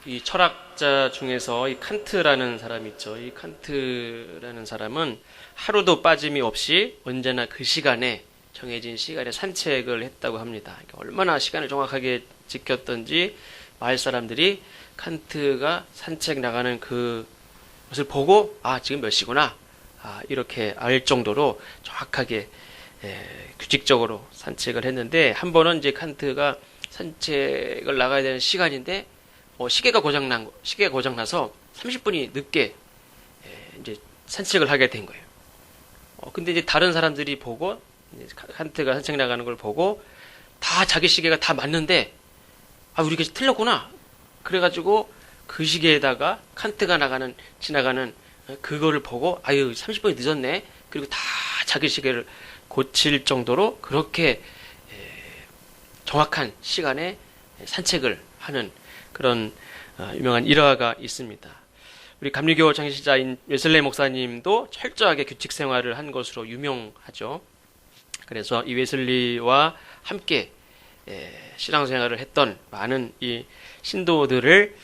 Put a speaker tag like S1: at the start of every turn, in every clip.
S1: 이 철학자 중에서 이 칸트라는 사람이 있죠. 이 칸트라는 사람은 하루도 빠짐이 없이 언제나 그 시간에 정해진 시간에 산책을 했다고 합니다. 그러니까 얼마나 시간을 정확하게 지켰던지 마을 사람들이 칸트가 산책 나가는 그것을 보고 지금 몇 시구나 이렇게 알 정도로 정확하게 규칙적으로 산책을 했는데, 한 번은 이제 칸트가 산책을 나가야 되는 시간인데 시계가 고장나서 30분이 늦게 이제 산책을 하게 된 거예요. 근데 이제 다른 사람들이 보고, 칸트가 산책 나가는 걸 보고 다 자기 시계가 다 맞는데 우리가 틀렸구나. 그래가지고 그 시계에다가 칸트가 지나가는 그거를 보고 30분이 늦었네. 그리고 다 자기 시계를 고칠 정도로 그렇게 정확한 시간에 산책을 하는 그런 유명한 일화가 있습니다. 우리 감리교 창시자인 웨슬레이 목사님도 철저하게 규칙 생활을 한 것으로 유명하죠. 그래서 이 웨슬리와 함께 신앙생활을 했던 많은 이 신도들을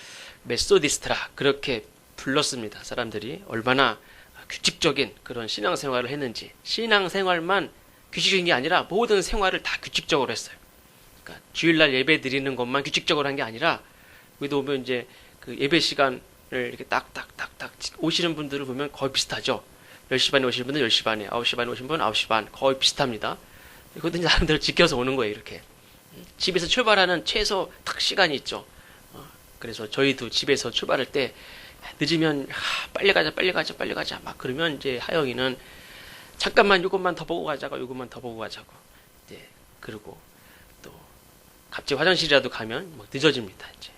S1: 메소디스트라 그렇게 불렀습니다. 사람들이 얼마나 규칙적인 그런 신앙생활을 했는지. 신앙생활만 규칙적인 게 아니라 모든 생활을 다 규칙적으로 했어요. 그러니까 주일날 예배 드리는 것만 규칙적으로 한 게 아니라, 우리도 보면 이제 그 예배 시간을 이렇게 딱딱딱딱 오시는 분들을 보면 거의 비슷하죠. 10시 반에 오시는 분은 10시 반에, 9시 반에 오시는 분은 9시 반, 거의 비슷합니다. 그것도 사람들을 지켜서 오는 거예요, 이렇게. 집에서 출발하는 최소 딱 시간이 있죠. 그래서 저희도 집에서 출발할 때 늦으면 빨리 가자 막 그러면 이제 하영이는 잠깐만 요것만 더 보고 가자고, 요것만 더 보고 가자고. 이제 그리고 또 갑자기 화장실이라도 가면 막 늦어집니다, 이제.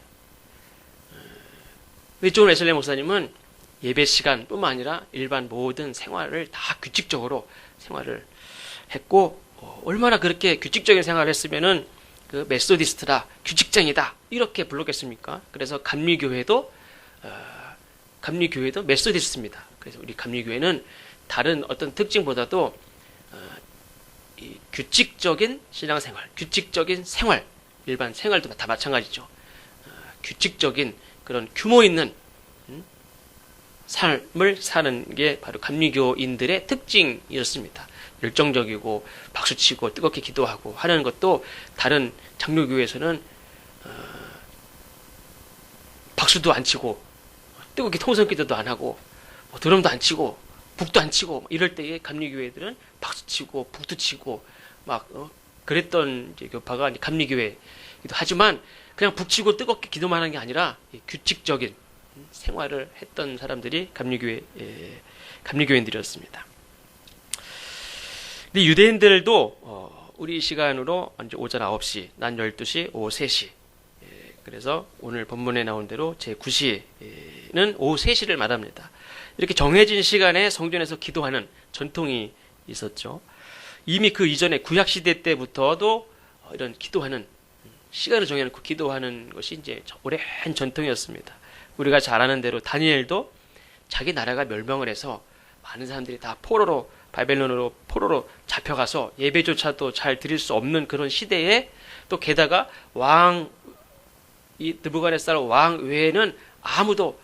S1: 이쪽 웨슬레이 목사님은 예배 시간뿐만 아니라 일반 모든 생활을 다 규칙적으로 생활을 했고, 얼마나 그렇게 규칙적인 생활을 했으면은 그 메소디스트다, 규칙쟁이다 이렇게 불렀겠습니까? 그래서 감리교회도 메소디스트입니다. 그래서 우리 감리교회는 다른 어떤 특징보다도 이 규칙적인 신앙생활, 규칙적인 생활, 일반 생활도 다 마찬가지죠. 규칙적인 그런 규모 있는 삶을 사는 게 바로 감리교인들의 특징이었습니다. 열정적이고 박수치고 뜨겁게 기도하고 하는 것도 다른 장로교회에서는 박수도 안 치고 뜨겁게 통성기도도 안 하고 드럼도 안 치고 북도 안 치고 이럴 때에 감리교회들은 박수치고 북도 치고 막 그랬던 이제 교파가 감리교회이기도 하지만, 그냥 북치고 뜨겁게 기도만 하는 게 아니라 규칙적인 생활을 했던 사람들이 감리교인들이었습니다. 근데 유대인들도 우리 시간으로 오전 9시, 낮 12시, 오후 3시. 그래서 오늘 본문에 나온 대로 제 9시는 오후 3시를 말합니다. 이렇게 정해진 시간에 성전에서 기도하는 전통이 있었죠. 이미 그 이전에 구약시대 때부터도 이런 기도하는, 시간을 정해놓고 기도하는 것이 이제 오랜 전통이었습니다. 우리가 잘 아는 대로 다니엘도 자기 나라가 멸망을 해서 많은 사람들이 다 바벨론으로 포로로 잡혀가서 예배조차도 잘 드릴 수 없는 그런 시대에, 또 게다가 이 느부갓네살 왕 외에는 아무도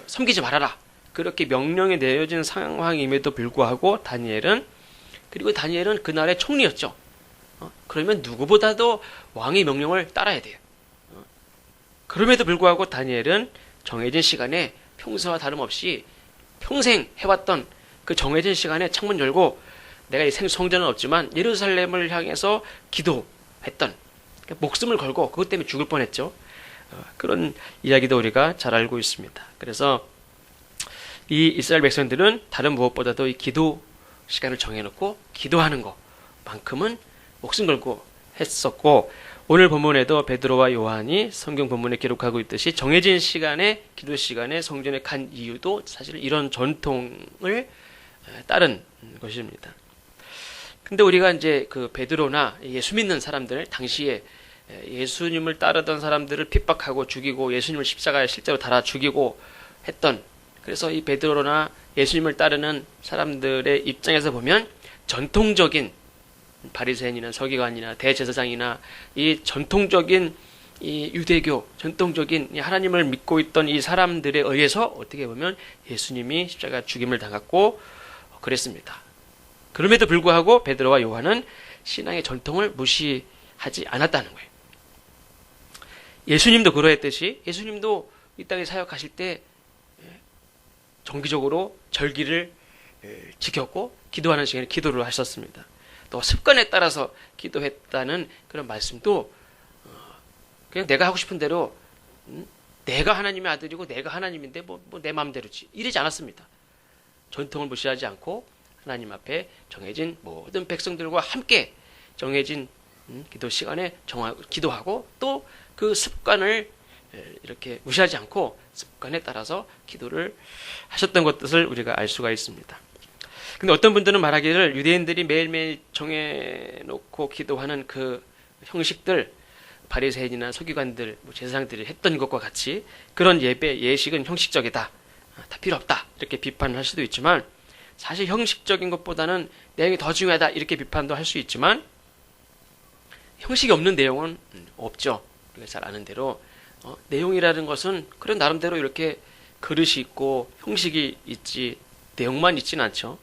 S1: 섬기지 말아라, 그렇게 명령이 내려진 상황임에도 불구하고 다니엘은 그날의 총리였죠. 그러면 누구보다도 왕의 명령을 따라야 돼요. 그럼에도 불구하고 다니엘은 정해진 시간에 평소와 다름없이 평생 해왔던 그 정해진 시간에 창문 열고, 내가 이 성전은 없지만 예루살렘을 향해서 기도했던, 목숨을 걸고 그것 때문에 죽을 뻔했죠. 그런 이야기도 우리가 잘 알고 있습니다. 그래서 이 이스라엘 백성들은 다른 무엇보다도 이 기도 시간을 정해놓고 기도하는 것만큼은 목숨 걸고 했었고, 오늘 본문에도 베드로와 요한이 성경 본문에 기록하고 있듯이 정해진 시간에, 기도 시간에 성전에 간 이유도 사실 이런 전통을 따른 것입니다. 근데 우리가 이제 그 베드로나 예수 믿는 사람들, 당시에 예수님을 따르던 사람들을 핍박하고 죽이고 예수님을 십자가에 실제로 달아 죽이고 했던, 그래서 이 베드로나 예수님을 따르는 사람들의 입장에서 보면 전통적인 바리새인이나 서기관이나 대제사장이나 이 전통적인 이 유대교 전통적인 이 하나님을 믿고 있던 이 사람들에 의해서 어떻게 보면 예수님이 십자가 죽임을 당했고 그랬습니다. 그럼에도 불구하고 베드로와 요한은 신앙의 전통을 무시하지 않았다는 거예요. 예수님도 그러했듯이 예수님도 이 땅에 사역하실 때 정기적으로 절기를 지켰고 기도하는 시간에 기도를 하셨습니다. 또 습관에 따라서 기도했다는 그런 말씀도 그냥 내가 하고 싶은 대로 내가 하나님의 아들이고 내가 하나님인데 뭐 내 마음대로지 이러지 않았습니다. 전통을 무시하지 않고 하나님 앞에 정해진 모든 백성들과 함께 정해진 기도 시간에 기도하고 또 그 습관을 이렇게 무시하지 않고 습관에 따라서 기도를 하셨던 것을 우리가 알 수가 있습니다. 근데 어떤 분들은 말하기를 유대인들이 매일매일 정해놓고 기도하는 그 형식들, 바리새인이나 서기관들, 제사장들이 했던 것과 같이 그런 예배, 예식은 형식적이다. 다 필요 없다. 이렇게 비판을 할 수도 있지만 사실 형식적인 것보다는 내용이 더 중요하다. 이렇게 비판도 할 수 있지만 형식이 없는 내용은 없죠. 우리가 잘 아는 대로 내용이라는 것은 그런 나름대로 이렇게 그릇이 있고 형식이 있지 내용만 있지는 않죠.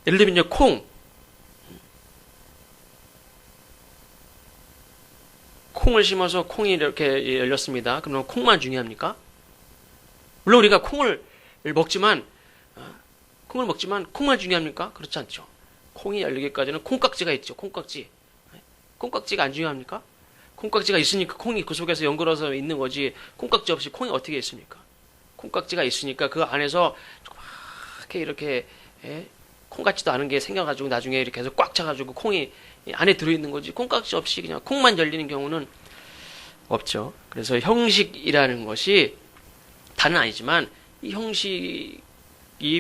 S1: 예를 들면 콩을 심어서 콩이 이렇게 열렸습니다. 그러면 콩만 중요합니까? 물론 우리가 콩을 먹지만 콩만 중요합니까? 그렇지 않죠. 콩이 열리기까지는 콩깍지가 있죠. 콩깍지가 안 중요합니까? 콩깍지가 있으니까 콩이 그 속에서 연결해서 있는 거지 콩깍지 없이 콩이 어떻게 있습니까? 콩깍지가 있으니까 그 안에서 이렇게 콩 같지도 않은 게 생겨가지고 나중에 이렇게 해서 꽉 차가지고 콩이 안에 들어있는 거지 콩깍지 없이 그냥 콩만 열리는 경우는 없죠. 그래서 형식이라는 것이 다는 아니지만 이 형식이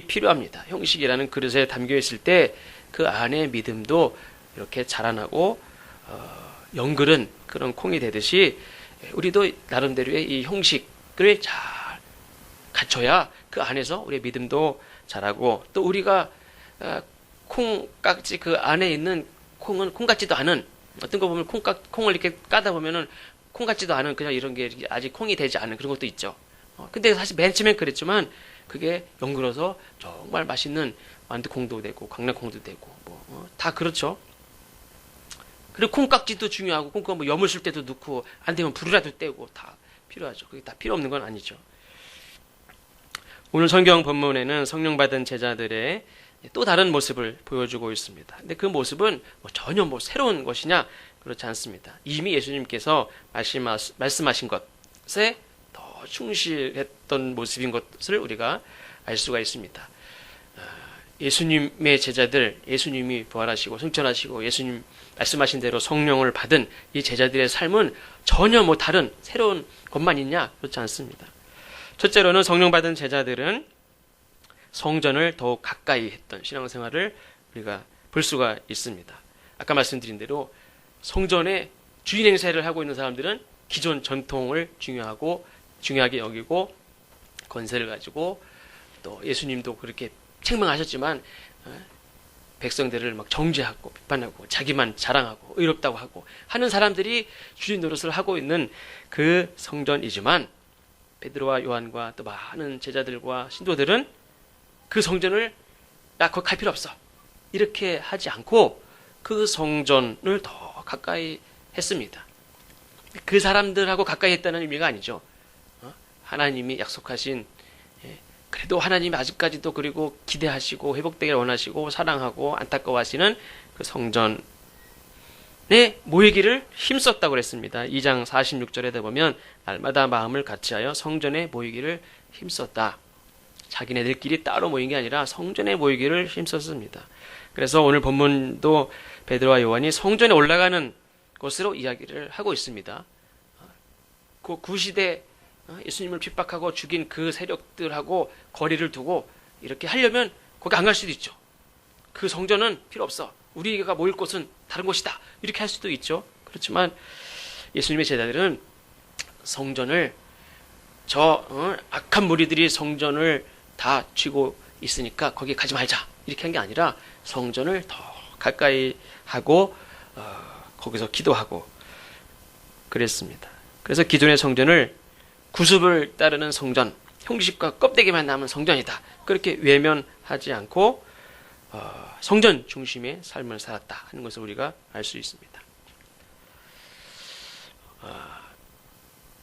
S1: 필요합니다. 형식이라는 그릇에 담겨 있을 때 그 안에 믿음도 이렇게 자라나고 연글은 그런 콩이 되듯이 우리도 나름대로의 이 형식을 잘 갖춰야 그 안에서 우리의 믿음도 자라고 또 우리가 콩깍지 그 안에 있는 콩은 콩 같지도 않은 어떤 거 보면 콩을 이렇게 까다 보면은 콩 같지도 않은 그냥 이런 게 아직 콩이 되지 않은 그런 것도 있죠. 근데 사실 맨 처음엔 그랬지만 그게 연글어서 정말 맛있는 완두콩도 되고 강낭콩도 되고 다 그렇죠. 그리고 콩깍지도 중요하고 콩깍지 뭐 염을 쓸 때도 넣고 안 되면 불이라도 떼고 다 필요하죠. 그게 다 필요 없는 건 아니죠. 오늘 성경 본문에는 성령 받은 제자들의 또 다른 모습을 보여주고 있습니다. 근데 그 모습은 전혀 새로운 것이냐? 그렇지 않습니다. 이미 예수님께서 말씀하신 것에 더 충실했던 모습인 것을 우리가 알 수가 있습니다. 예수님의 제자들, 예수님이 부활하시고 승천하시고 예수님 말씀하신 대로 성령을 받은 이 제자들의 삶은 전혀 다른 새로운 것만 있냐? 그렇지 않습니다. 첫째로는 성령 받은 제자들은 성전을 더욱 가까이 했던 신앙생활을 우리가 볼 수가 있습니다. 아까 말씀드린 대로 성전에 주인 행세를 하고 있는 사람들은 기존 전통을 중요하게 여기고 권세를 가지고 또 예수님도 그렇게 책망하셨지만 백성들을 막 정죄하고 비판하고 자기만 자랑하고 의롭다고 하고 하는 사람들이 주인 노릇을 하고 있는 그 성전이지만 베드로와 요한과 또 많은 제자들과 신도들은 그 성전을 거기 갈 필요 없어 이렇게 하지 않고 그 성전을 더 가까이 했습니다. 그 사람들하고 가까이 했다는 의미가 아니죠. 하나님이 약속하신 그래도 하나님이 아직까지도 그리고 기대하시고 회복되기를 원하시고 사랑하고 안타까워하시는 그 성전에 모이기를 힘썼다고 그랬습니다. 2장 46절에 보면 날마다 마음을 같이하여 성전에 모이기를 힘썼다. 자기네들끼리 따로 모인 게 아니라 성전에 모이기를 힘썼습니다. 그래서 오늘 본문도 베드로와 요한이 성전에 올라가는 것으로 이야기를 하고 있습니다. 그 구시대 예수님을 핍박하고 죽인 그 세력들하고 거리를 두고 이렇게 하려면 거기 안 갈 수도 있죠. 그 성전은 필요 없어. 우리가 모일 곳은 다른 곳이다. 이렇게 할 수도 있죠. 그렇지만 예수님의 제자들은 성전을 악한 무리들이 성전을 다 쥐고 있으니까 거기 가지 말자. 이렇게 한 게 아니라 성전을 더 가까이 하고 거기서 기도하고 그랬습니다. 그래서 기존의 성전을 구습을 따르는 성전, 형식과 껍데기만 남은 성전이다. 그렇게 외면하지 않고 성전 중심의 삶을 살았다 하는 것을 우리가 알 수 있습니다.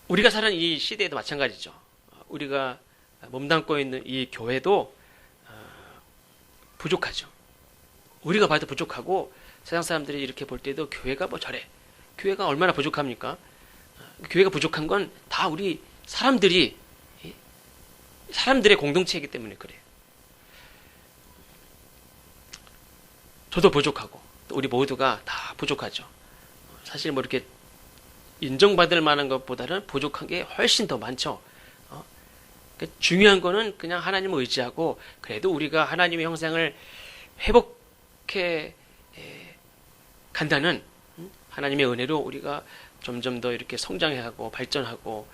S1: 우리가 사는 이 시대에도 마찬가지죠. 우리가 몸담고 있는 이 교회도 부족하죠. 우리가 봐도 부족하고 세상 사람들이 이렇게 볼 때도 교회가 뭐 저래. 교회가 얼마나 부족합니까? 교회가 부족한 건 다 우리 사람들의 공동체이기 때문에 그래요. 저도 부족하고 또 우리 모두가 다 부족하죠. 사실 뭐 이렇게 인정받을 만한 것보다는 부족한 게 훨씬 더 많죠. 그러니까 중요한 거는 그냥 하나님을 의지하고 그래도 우리가 하나님의 형상을 회복해 간다는 하나님의 은혜로 우리가 점점 더 이렇게 성장해가고 발전하고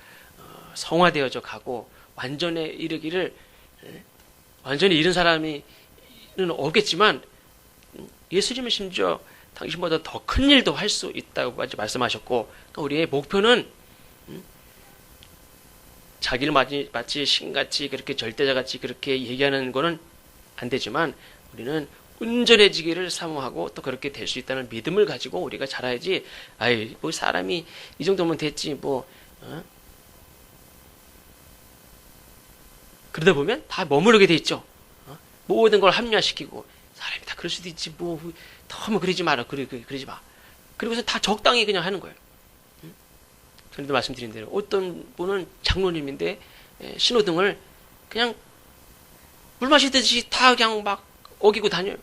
S1: 성화되어져 가고 완전에 이르기를 완전히 이른 사람이는 없겠지만 예수님은 심지어 당신보다 더 큰 일도 할 수 있다고까지 말씀하셨고 그러니까 우리의 목표는 자기를 마치 신같이 그렇게 절대자같이 그렇게 얘기하는 거는 안 되지만 우리는 온전해지기를 사모하고 또 그렇게 될 수 있다는 믿음을 가지고 우리가 자라야지. 아이 뭐 사람이 이 정도면 됐지 뭐 그러다 보면 다 머무르게 돼 있죠. 모든 걸 합리화시키고 사람이 다 그럴 수도 있지 뭐 너무 그러지 마라 그러지 마. 그리고서 다 적당히 그냥 하는 거예요. 전에도 말씀드린 대로 어떤 분은 장로님인데 신호등을 그냥 물 마시듯이 다 그냥 막 어기고 다녀요.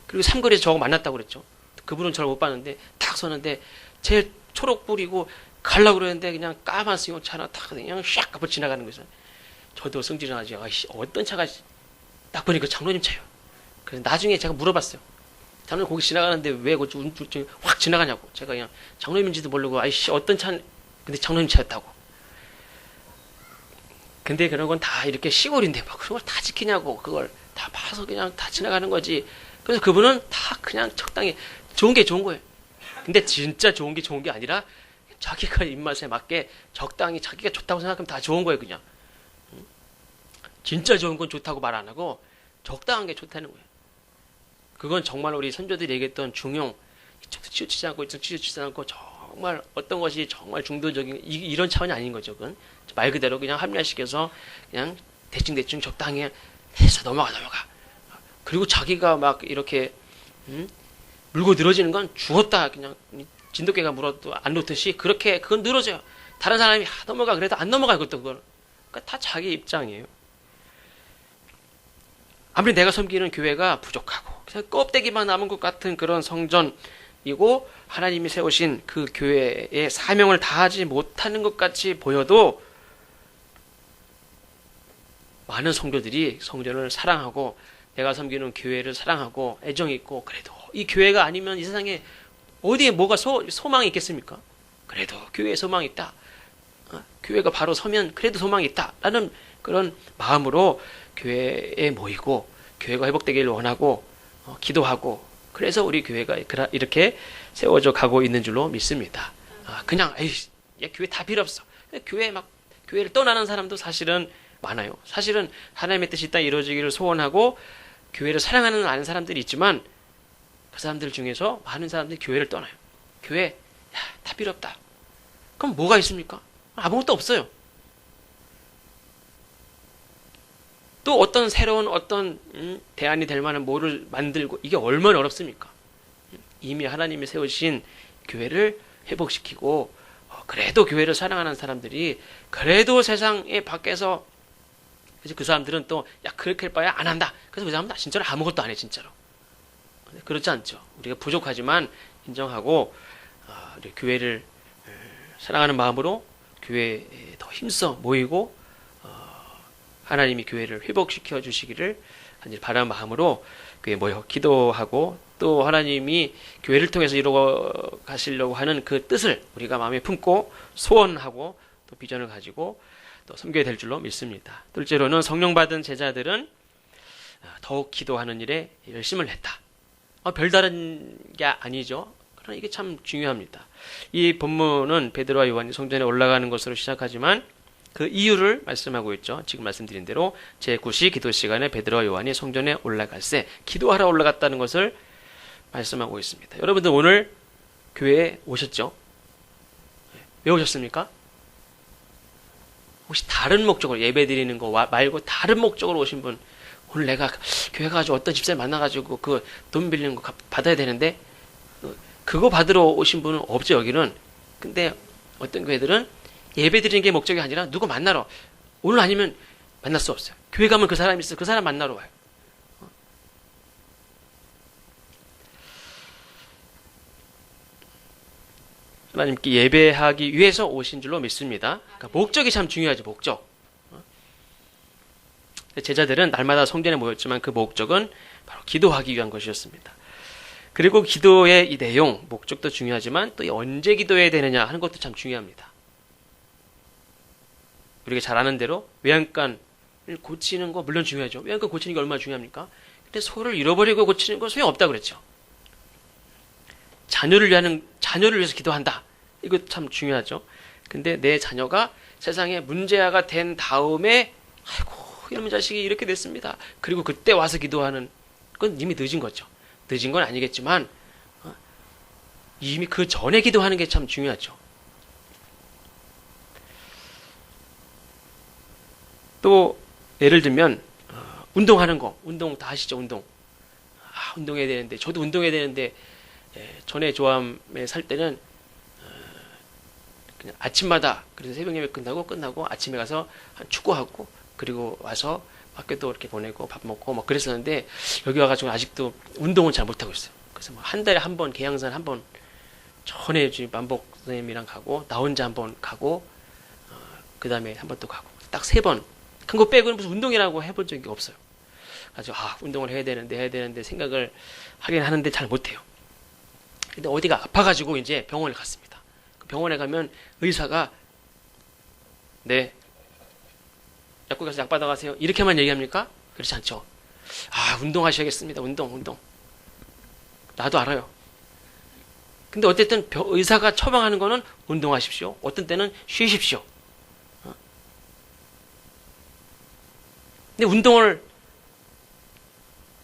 S1: 그리고 삼거리에서 저하고 만났다고 그랬죠. 그분은 저를 못 봤는데 딱 서는데 제 초록불이고 가려고 그러는데 그냥 까만 승용차 하나 딱 그냥 샥 가고 지나가는 거죠. 저도 성질이 나지. 아이씨 어떤 차가 딱 보니까 장로님 차요. 그래서 나중에 제가 물어봤어요. 장로님 거기 지나가는데 왜 확 지나가냐고. 제가 그냥 장로님인지도 모르고 아이씨 어떤 차 근데 장로님 차였다고. 근데 그런 건 다 이렇게 시골인데 막 그런 걸 다 지키냐고. 그걸 다 봐서 그냥 다 지나가는 거지. 그래서 그분은 다 그냥 적당히 좋은 게 좋은 거예요. 근데 진짜 좋은 게 좋은 게 아니라 자기가 입맛에 맞게 적당히 자기가 좋다고 생각하면 다 좋은 거예요 그냥. 진짜 좋은 건 좋다고 말 안 하고 적당한 게 좋다는 거예요. 그건 정말 우리 선조들이 얘기했던 중용, 이쪽도 치우치지 않고 이쪽 치우치지 않고 정말 어떤 것이 정말 중도적인 이런 차원이 아닌 거죠. 그건 말 그대로 그냥 합리화시켜서 그냥 대충 적당히 해서 넘어가. 그리고 자기가 막 이렇게 물고 늘어지는 건 죽었다 그냥 진돗개가 물어도 안 놓듯이 그렇게 그건 늘어져요. 다른 사람이 넘어가 그래도 안 넘어가 그것도 그건. 그러니까 다 자기 입장이에요. 아무리 내가 섬기는 교회가 부족하고 그냥 껍데기만 남은 것 같은 그런 성전이고 하나님이 세우신 그 교회의 사명을 다하지 못하는 것 같이 보여도 많은 성도들이 성전을 사랑하고 내가 섬기는 교회를 사랑하고 애정이 있고 그래도 이 교회가 아니면 이 세상에 어디에 뭐가 소망이 있겠습니까? 그래도 교회에 소망이 있다. 교회가 바로 서면 그래도 소망이 있다. 라는 그런 마음으로 교회에 모이고 교회가 회복되기를 원하고 기도하고 그래서 우리 교회가 이렇게 세워져 가고 있는 줄로 믿습니다. 그냥 에이 교회 다 필요 없어. 교회를 떠나는 사람도 사실은 많아요. 사실은 하나님의 뜻이 이 땅에 이루어지기를 소원하고 교회를 사랑하는 아는 사람들이 있지만 그 사람들 중에서 많은 사람들이 교회를 떠나요. 교회 다 필요 없다. 그럼 뭐가 있습니까? 아무것도 없어요. 또 어떤 새로운 어떤 대안이 될 만한 뭐를 만들고 이게 얼마나 어렵습니까? 이미 하나님이 세우신 교회를 회복시키고 그래도 교회를 사랑하는 사람들이 그래도 세상에 밖에서 그래서 그 사람들은 또 그렇게 할 바야 안 한다. 그래서 그 사람은 진짜로 아무것도 안 해 진짜로. 그렇지 않죠. 우리가 부족하지만 인정하고 우리 교회를 사랑하는 마음으로 교회에 더 힘써 모이고 하나님이 교회를 회복시켜 주시기를 간절히 바라는 마음으로 교회에 모여 기도하고 또 하나님이 교회를 통해서 이루어 가시려고 하는 그 뜻을 우리가 마음에 품고 소원하고 또 비전을 가지고 또 섬겨야 될 줄로 믿습니다. 둘째로는 성령 받은 제자들은 더욱 기도하는 일에 열심을 냈다. 별다른 게 아니죠. 그러나 이게 참 중요합니다. 이 본문은 베드로와 요한이 성전에 올라가는 것으로 시작하지만 그 이유를 말씀하고 있죠. 지금 말씀드린 대로 제9시 기도 시간에 베드로와 요한이 성전에 올라갈새 기도하러 올라갔다는 것을 말씀하고 있습니다. 여러분들 오늘 교회에 오셨죠? 왜 오셨습니까? 혹시 다른 목적으로 예배 드리는 거 말고 다른 목적으로 오신 분, 오늘 내가 교회 가서 어떤 집사님 만나가지고 그 돈 빌리는 거 받아야 되는데 그거 받으러 오신 분은 없죠, 여기는. 근데 어떤 교회들은 예배 드리는 게 목적이 아니라 누구 만나러, 오늘 아니면 만날 수 없어요. 교회 가면 그 사람이 있어, 그 사람 만나러 와요. 하나님께 예배하기 위해서 오신 줄로 믿습니다. 그러니까 목적이 참 중요하죠, 목적. 제자들은 날마다 성전에 모였지만 그 목적은 바로 기도하기 위한 것이었습니다. 그리고 기도의 이 내용, 목적도 중요하지만 또 언제 기도해야 되느냐 하는 것도 참 중요합니다. 우리가 잘 아는 대로 외양간을 고치는 거 물론 중요하죠. 외양간 고치는 게 얼마나 중요합니까? 근데 소를 잃어버리고 고치는 거 소용없다 그랬죠. 자녀를 위해서 기도한다. 이거 참 중요하죠. 근데 내 자녀가 세상에 문제아가 된 다음에 아이고 이놈의 자식이 이렇게 됐습니다. 그리고 그때 와서 기도하는 건 이미 늦은 거죠. 늦은 건 아니겠지만 이미 그 전에 기도하는 게 참 중요하죠. 또 예를 들면 운동하는 거, 운동 다 하시죠. 운동해야 되는데 저도 운동해야 되는데 전에 조암에 살 때는 그냥 아침마다 그래서 새벽 예배 끝나고 아침에 가서 축구하고 그리고 와서 학교도 이렇게 보내고 밥 먹고 막 그랬었는데 여기 와가지고 아직도 운동은 잘 못하고 있어요. 그래서 뭐 한 달에 한 번 계양산 한 번 전에 지금 만복 선생님이랑 가고 나 혼자 한 번 가고 그 다음에 한 번 또 가고 딱 3번 큰 거 빼고는 무슨 운동이라고 해본 적이 없어요. 그래서 운동을 해야 되는데 생각을 하긴 하는데 잘 못해요. 근데 어디가 아파가지고 이제 병원에 갔습니다. 병원에 가면 의사가 네 약국 가서 약 받아가세요. 이렇게만 얘기합니까? 그렇지 않죠. 운동하셔야겠습니다. 운동. 나도 알아요. 근데 어쨌든 의사가 처방하는 거는 운동하십시오. 어떤 때는 쉬십시오. 근데 운동을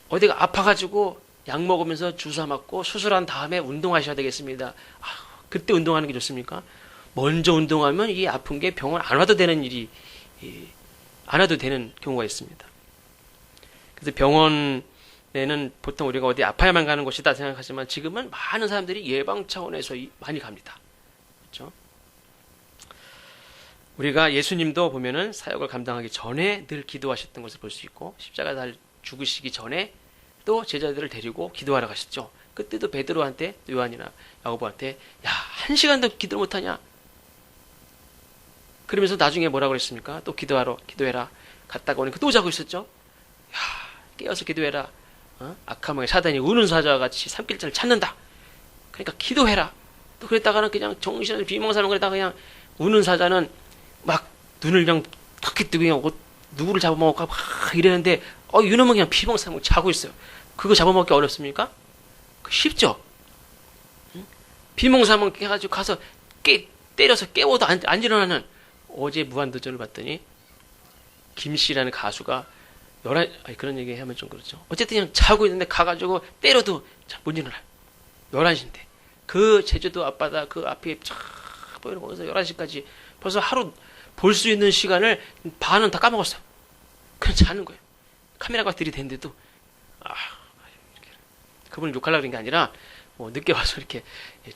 S1: 어디가 아파가지고 약 먹으면서 주사 맞고 수술한 다음에 운동하셔야 되겠습니다. 그때 운동하는 게 좋습니까? 먼저 운동하면 이 아픈 게 병원 안 와도 되는 안 와도 되는 경우가 있습니다. 그래서 병원에는 보통 우리가 어디 아파야만 가는 곳이다 생각하지만 지금은 많은 사람들이 예방 차원에서 많이 갑니다. 그렇죠? 우리가 예수님도 보면은 사역을 감당하기 전에 늘 기도하셨던 것을 볼 수 있고 십자가 달 죽으시기 전에 또 제자들을 데리고 기도하러 가셨죠. 그때도 베드로한테 요한이나 야고보한테 1시간도 기도를 못하냐? 그러면서 나중에 뭐라고 그랬습니까? 또 기도해라. 갔다가 오니까 또 자고 있었죠. 깨어서 기도해라. 악한 사단이 우는 사자와 같이 삼킬자를 찾는다. 그러니까 기도해라. 또 그랬다가는 그냥 정신을 비몽사몽 그랬다가 그냥 우는 사자는 막 눈을 그냥 탁 뜨고 그냥 누구를 잡아먹을까 막 이랬는데 이놈은 그냥 비몽사몽 자고 있어요. 그거 잡아먹기 어렵습니까? 쉽죠? 비몽사몽 해가지고 가서 때려서 깨워도 안 일어나는 어제 무한도전을 봤더니 김씨라는 가수가 그런 얘기 하면 좀 그렇죠. 어쨌든 그냥 자고 있는데 가가지고 때려도 못 일어나요. 11시인데. 그 제주도 앞바다 그 앞에 쫙 보이는 거기서 11시까지 벌써 하루 볼 수 있는 시간을 반은 다 까먹었어요. 그냥 자는 거예요. 카메라가 들이댔는데도 그분을 욕하려고 그런 게 아니라 늦게 와서 이렇게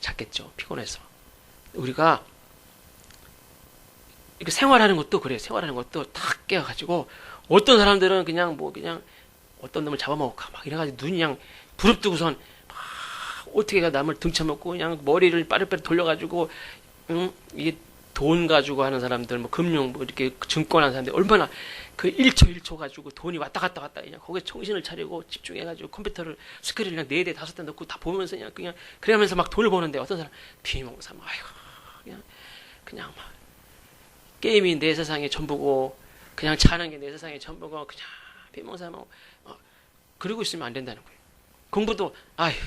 S1: 잤겠죠. 피곤해서. 우리가 이렇게 생활하는 것도 그래요. 생활하는 것도 탁 깨어가지고 어떤 사람들은 그냥 어떤 놈을 잡아먹을까 막 이래가지고 눈이 그냥 부릅뜨고선 막 어떻게 남을 등쳐먹고 그냥 머리를 빠릿빠릿 돌려가지고 이게 돈 가지고 하는 사람들 금융 이렇게 증권 하는 사람들 얼마나 그 1초 가지고 돈이 왔다 갔다 그냥 거기에 정신을 차리고 집중해가지고 컴퓨터를 스크린을 그냥 4대 5대 넣고 다 보면서 그냥 그러면서 막 돈을 버는데 어떤 사람 비몽사 막 그냥 막 게임이 내 세상의 전부고 그냥 자는 게 내 세상의 전부고 그냥 비몽사몽 그러고 있으면 안 된다는 거예요. 공부도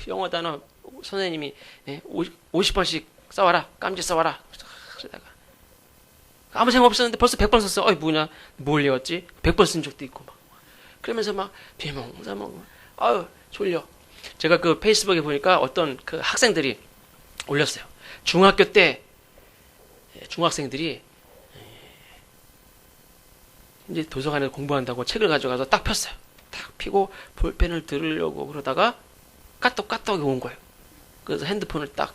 S1: 영어 단어 선생님이 50번씩 써와라. 깜지 써와라. 그러다가 아무 생각 없었는데 벌써 100번 썼어. 뭐냐? 뭘 외웠지? 100번 쓴 적도 있고 막. 그러면서 막 비몽사몽 졸려. 제가 그 페이스북에 보니까 어떤 그 학생들이 올렸어요. 중학교 때 중학생들이 이제 도서관에서 공부한다고 책을 가져가서 딱 폈어요. 딱 피고 볼펜을 들으려고 그러다가 까똑까똑이 온 거예요. 그래서 핸드폰을 딱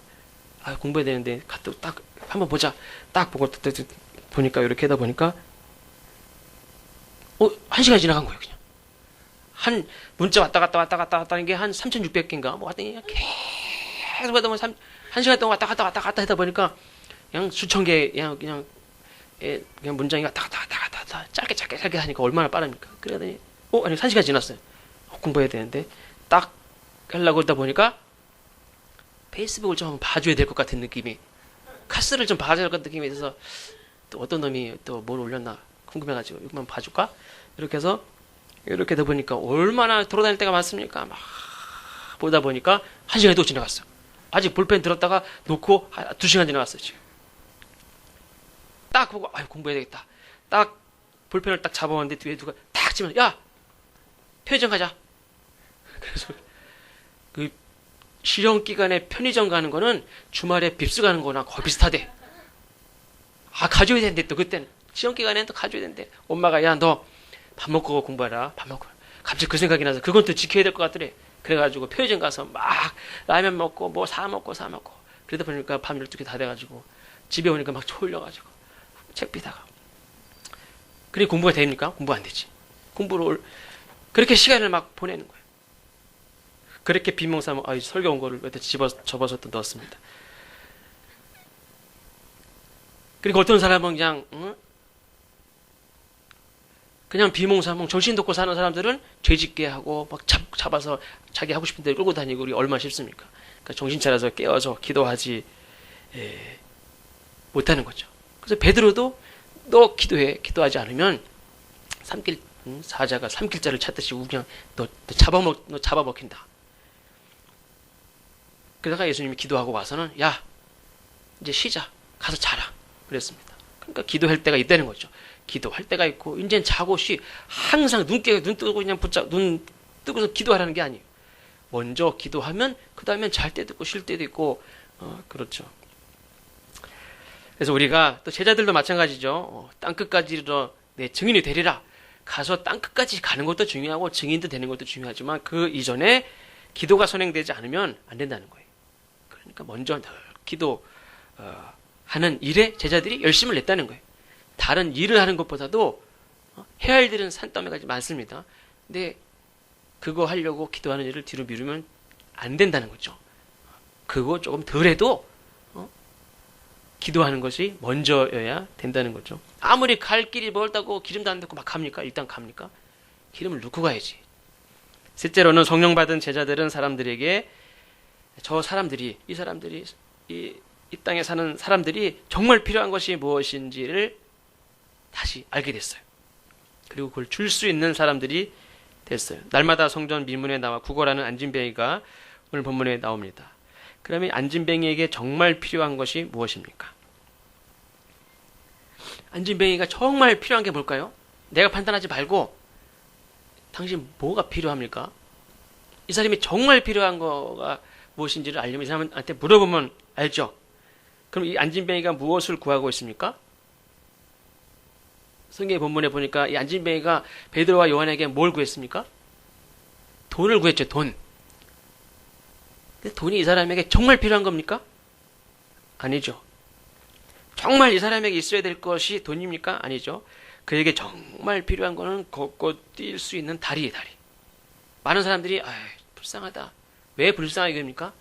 S1: 공부해야 되는데 카톡 딱 한번 보자. 딱 보고 보니까 이렇게 하다 보니까 1시간이 지나간 거예요. 그냥 한 문자 왔다 갔다 하는 게 한 3,600개인가 뭐 왔더니 계속 하다 보면 1시간 동안 왔다 갔다 하다 보니까 그냥 수천 개 그냥 문장이 왔다 갔다 짧게 하니까 얼마나 빠릅니까? 그러더니 아니 1시간 지났어요. 공부해야 되는데 딱 하려고 하다 보니까 페이스북을 좀 한번 봐줘야 될 것 같은 느낌이, 카스를 좀 봐줘야 될 것 같은 느낌이 있어서 또 어떤 놈이 또 뭘 올렸나 궁금해가지고 이것만 봐줄까? 이렇게 해서 이렇게 돼 보니까 얼마나 돌아다닐 때가 많습니까? 막 보다 보니까 1시간이 또 지나갔어요. 아직 볼펜 들었다가 놓고 2시간 지나갔어요. 지금 딱 보고 공부해야 되겠다. 딱 볼펜을 딱 잡아왔는데 뒤에 누가 딱 치면 야 편의점 가자. 그래서 그 시험 기간에 편의점 가는 거는 주말에 빕스 가는 거나 거의 비슷하대. 가져야 되는데 또 그때는 시험 기간에는 또 가져야 되는데 엄마가 야 너 밥 먹고 공부하라. 밥 먹고. 갑자기 그 생각이 나서 그건 또 지켜야 될 것 같더래. 그래가지고 편의점 가서 막 라면 먹고 뭐 사 먹고 그러다 보니까 밤 12개 다 돼가지고 집에 오니까 막 졸려가지고 책 비다가. 그래 공부가 됩니까? 공부 안 되지. 공부를 그렇게 시간을 막 보내는 거예요. 그렇게 비몽사몽 설교 온 거를 여기다 접어서 또 넣었습니다. 그리고 어떤 사람은 그냥 비몽사몽 정신 놓고 사는 사람들은 죄짓게 하고 막 잡아서 자기 하고 싶은 데 끌고 다니고 우리 얼마나 쉽습니까? 그러니까 정신 차려서 깨어서 기도하지 못하는 거죠. 그래서 베드로도 너 기도하지 않으면 사자가 삼킬자를 찾듯이 그냥 너 잡아먹힌다. 그러다가 예수님이 기도하고 와서는 야 이제 쉬자, 가서 자라 그랬습니다. 그러니까 기도할 때가 있다는 거죠. 기도할 때가 있고 이제는 자고 항상 눈 뜨고 그냥 눈 뜨고서 기도하라는 게 아니에요. 먼저 기도하면 그 다음엔 잘 때도 있고 쉴 때도 있고 그렇죠. 그래서 우리가 또 제자들도 마찬가지죠. 땅끝까지 내 증인이 되리라. 가서 땅끝까지 가는 것도 중요하고 증인도 되는 것도 중요하지만 그 이전에 기도가 선행되지 않으면 안 된다는 거예요. 그러니까 먼저 늘 기도하는 일에 제자들이 열심을 냈다는 거예요. 다른 일을 하는 것보다도 해야 할 일은 산더미가 많습니다. 근데 그거 하려고 기도하는 일을 뒤로 미루면 안 된다는 거죠. 그거 조금 덜해도 기도하는 것이 먼저여야 된다는 거죠. 아무리 갈 길이 멀다고 기름도 안 붓고 막 갑니까? 일단 갑니까? 기름을 넣고 가야지. 셋째로는 성령 받은 제자들은 사람들에게 이 땅에 사는 사람들이 정말 필요한 것이 무엇인지를 다시 알게 됐어요. 그리고 그걸 줄 수 있는 사람들이 됐어요. 날마다 성전 미문에 나와 구걸하는 안진뱅이가 오늘 본문에 나옵니다. 그러면 안진뱅이에게 정말 필요한 것이 무엇입니까? 안진뱅이가 정말 필요한 게 뭘까요? 내가 판단하지 말고 당신 뭐가 필요합니까? 이 사람이 정말 필요한 거가 무엇인지를 알려면 이 사람한테 물어보면 알죠. 그럼 이 안진뱅이가 무엇을 구하고 있습니까? 성경의 본문에 보니까 이 안진뱅이가 베드로와 요한에게 뭘 구했습니까? 돈을 구했죠. 돈. 근데 돈이 이 사람에게 정말 필요한 겁니까? 아니죠. 정말 이 사람에게 있어야 될 것이 돈입니까? 아니죠. 그에게 정말 필요한 거는 걷고 뛸 수 있는 다리. 많은 사람들이 불쌍하다. 왜 불쌍하게 여깁니까?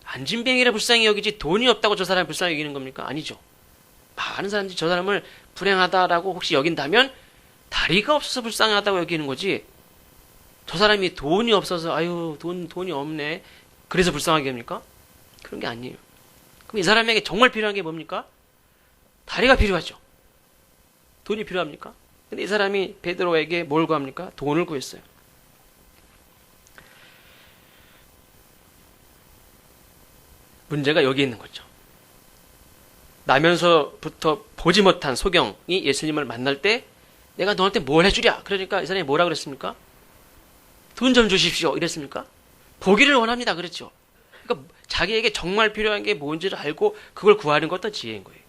S1: 안진뱅이라 불쌍히 여기지 돈이 없다고 저 사람이 불쌍히 여기는 겁니까? 아니죠. 많은 사람들이 저 사람을 불행하다라고 혹시 여긴다면 다리가 없어서 불쌍하다고 여기는 거지, 저 사람이 돈이 없어서 돈이 없네 그래서 불쌍하게 합니까? 그런 게 아니에요. 그럼 이 사람에게 정말 필요한 게 뭡니까? 다리가 필요하죠. 돈이 필요합니까? 근데 이 사람이 베드로에게 뭘 구합니까? 돈을 구했어요. 문제가 여기 있는 거죠. 나면서부터 보지 못한 소경이 예수님을 만날 때 내가 너한테 뭘 해주랴. 그러니까 이 사람이 뭐라 그랬습니까? 돈 좀 주십시오. 이랬습니까? 보기를 원합니다. 그랬죠. 그러니까 자기에게 정말 필요한 게 뭔지를 알고 그걸 구하는 것도 지혜인 거예요.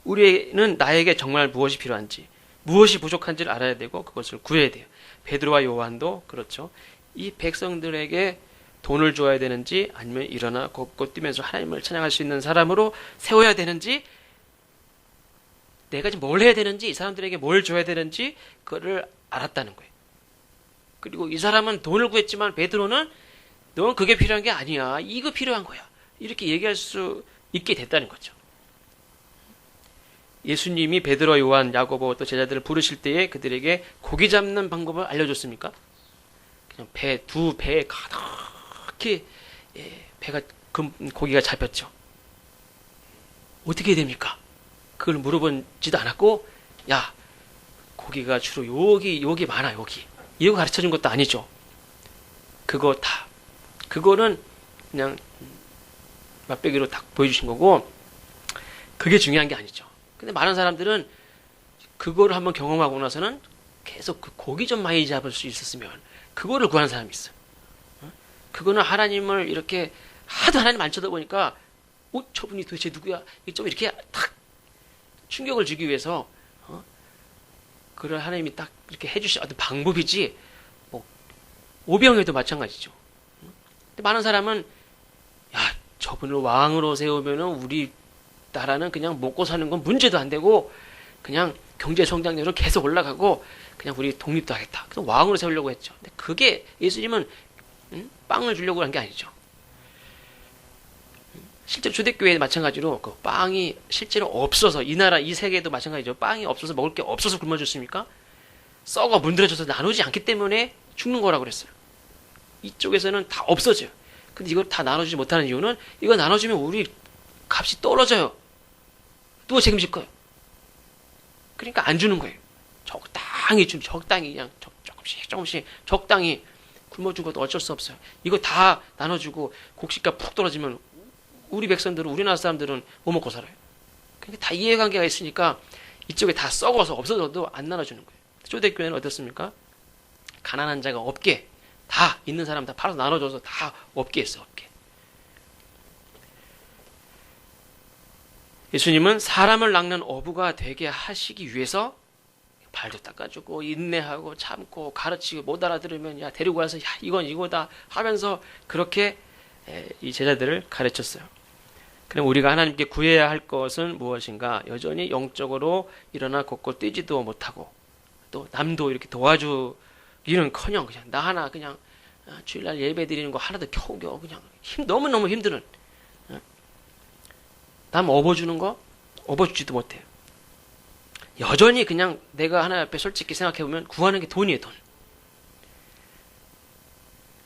S1: 우리는 나에게 정말 무엇이 필요한지, 무엇이 부족한지를 알아야 되고 그것을 구해야 돼요. 베드로와 요한도 그렇죠. 이 백성들에게 돈을 줘야 되는지 아니면 일어나 걷고 뛰면서 하나님을 찬양할 수 있는 사람으로 세워야 되는지, 내가 지금 뭘 해야 되는지, 이 사람들에게 뭘 줘야 되는지 그거를 알았다는 거예요. 그리고 이 사람은 돈을 구했지만 베드로는 넌 그게 필요한 게 아니야. 이거 필요한 거야. 이렇게 얘기할 수 있게 됐다는 거죠. 예수님이 베드로, 요한, 야고보 또 제자들을 부르실 때에 그들에게 고기 잡는 방법을 알려줬습니까? 그냥 두 배에 가득히 배가 고기가 잡혔죠. 어떻게 해야 됩니까? 그걸 물어보지도 않았고, 야, 고기가 주로 여기 많아, 여기. 이거 가르쳐 준 것도 아니죠. 그거는 그냥 맛배기로 딱 보여주신 거고, 그게 중요한 게 아니죠. 근데 많은 사람들은 그거를 한번 경험하고 나서는 계속 그 고기 좀 많이 잡을 수 있었으면 그거를 구하는 사람이 있어요. 그거는 하나님을 이렇게 하도 하나님 안 쳐다보니까 저분이 도대체 누구야? 좀 이렇게 딱 충격을 주기 위해서 그걸 하나님이 딱 이렇게 해주신 어떤 방법이지, 뭐 오병에도 마찬가지죠. 근데 많은 사람은 야, 저분을 왕으로 세우면은 우리 나라는 그냥 먹고 사는 건 문제도 안 되고 그냥 경제 성장률은 계속 올라가고 그냥 우리 독립도 하겠다. 그래서 왕으로 세우려고 했죠. 근데 그게 예수님은 빵을 주려고 한 게 아니죠. 실제로 초대교회에 마찬가지로 그 빵이 실제로 없어서, 이 나라 이 세계도 마찬가지죠. 빵이 없어서, 먹을 게 없어서 굶어 죽습니까? 썩어 문드러져서 나누지 않기 때문에 죽는 거라고 그랬어요. 이쪽에서는 다 없어져요. 근데 이걸 다 나눠주지 못하는 이유는 이거 나눠주면 우리 값이 떨어져요. 누가 책임질 거예요? 그러니까 안 주는 거예요. 적당히 그냥 조금씩 적당히 굶어준 것도 어쩔 수 없어요. 이거 다 나눠주고 곡식값 푹 떨어지면 우리 백성들은, 우리나라 사람들은 뭐 먹고 살아요? 그러니까 다 이해관계가 있으니까 이쪽에 다 썩어서 없어져도 안 나눠주는 거예요. 초대교회는 어떻습니까? 가난한 자가 없게, 다 있는 사람 다 팔아서 나눠줘서 다 없게 했어, 없게. 예수님은 사람을 낚는 어부가 되게 하시기 위해서 발도 닦아주고 인내하고 참고 가르치고 못 알아들으면 야 데리고 와서 야 이건 이거다 하면서 그렇게 이 제자들을 가르쳤어요. 그럼 우리가 하나님께 구해야 할 것은 무엇인가? 여전히 영적으로 일어나 걷고 뛰지도 못하고 또 남도 이렇게 도와주기는커녕 그냥 나 하나 그냥 주일날 예배 드리는 거 하나도 겨우겨우 그냥 너무너무 힘드는, 남 업어주는 거 업어주지도 못해요. 여전히 그냥 내가 하나 앞에 솔직히 생각해보면 구하는 게 돈이에요, 돈.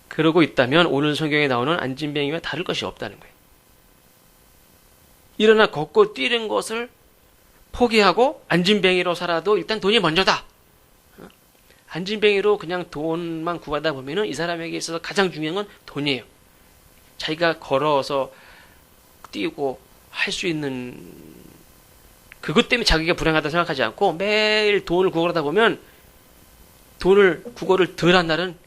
S1: 그러고 있다면 오늘 성경에 나오는 안진뱅이와 다를 것이 없다는 거예요. 일어나 걷고 뛰는 것을 포기하고 안진뱅이로 살아도 일단 돈이 먼저다. 안진뱅이로 그냥 돈만 구하다 보면은 이 사람에게 있어서 가장 중요한 건 돈이에요. 자기가 걸어서 뛰고 할 수 있는 그것 때문에 자기가 불행하다 생각하지 않고 매일 돈을 구걸하다 보면 구걸을 덜 한 날은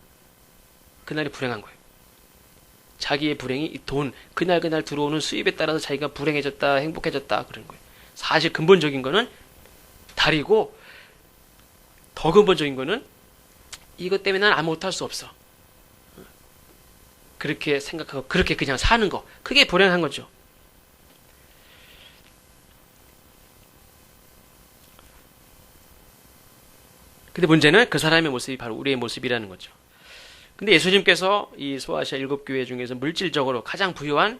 S1: 그날이 불행한 거예요. 자기의 불행이 이 돈, 그날 들어오는 수입에 따라서 자기가 불행해졌다, 행복해졌다 그런 거예요. 사실 근본적인 거는 다리고 더 근본적인 거는 이것 때문에 난 아무것도 할 수 없어. 그렇게 생각하고 그렇게 그냥 사는 거. 그게 불행한 거죠. 근데 문제는 그 사람의 모습이 바로 우리의 모습이라는 거죠. 근데 예수님께서 이 소아시아 7교회 중에서 물질적으로 가장 부유한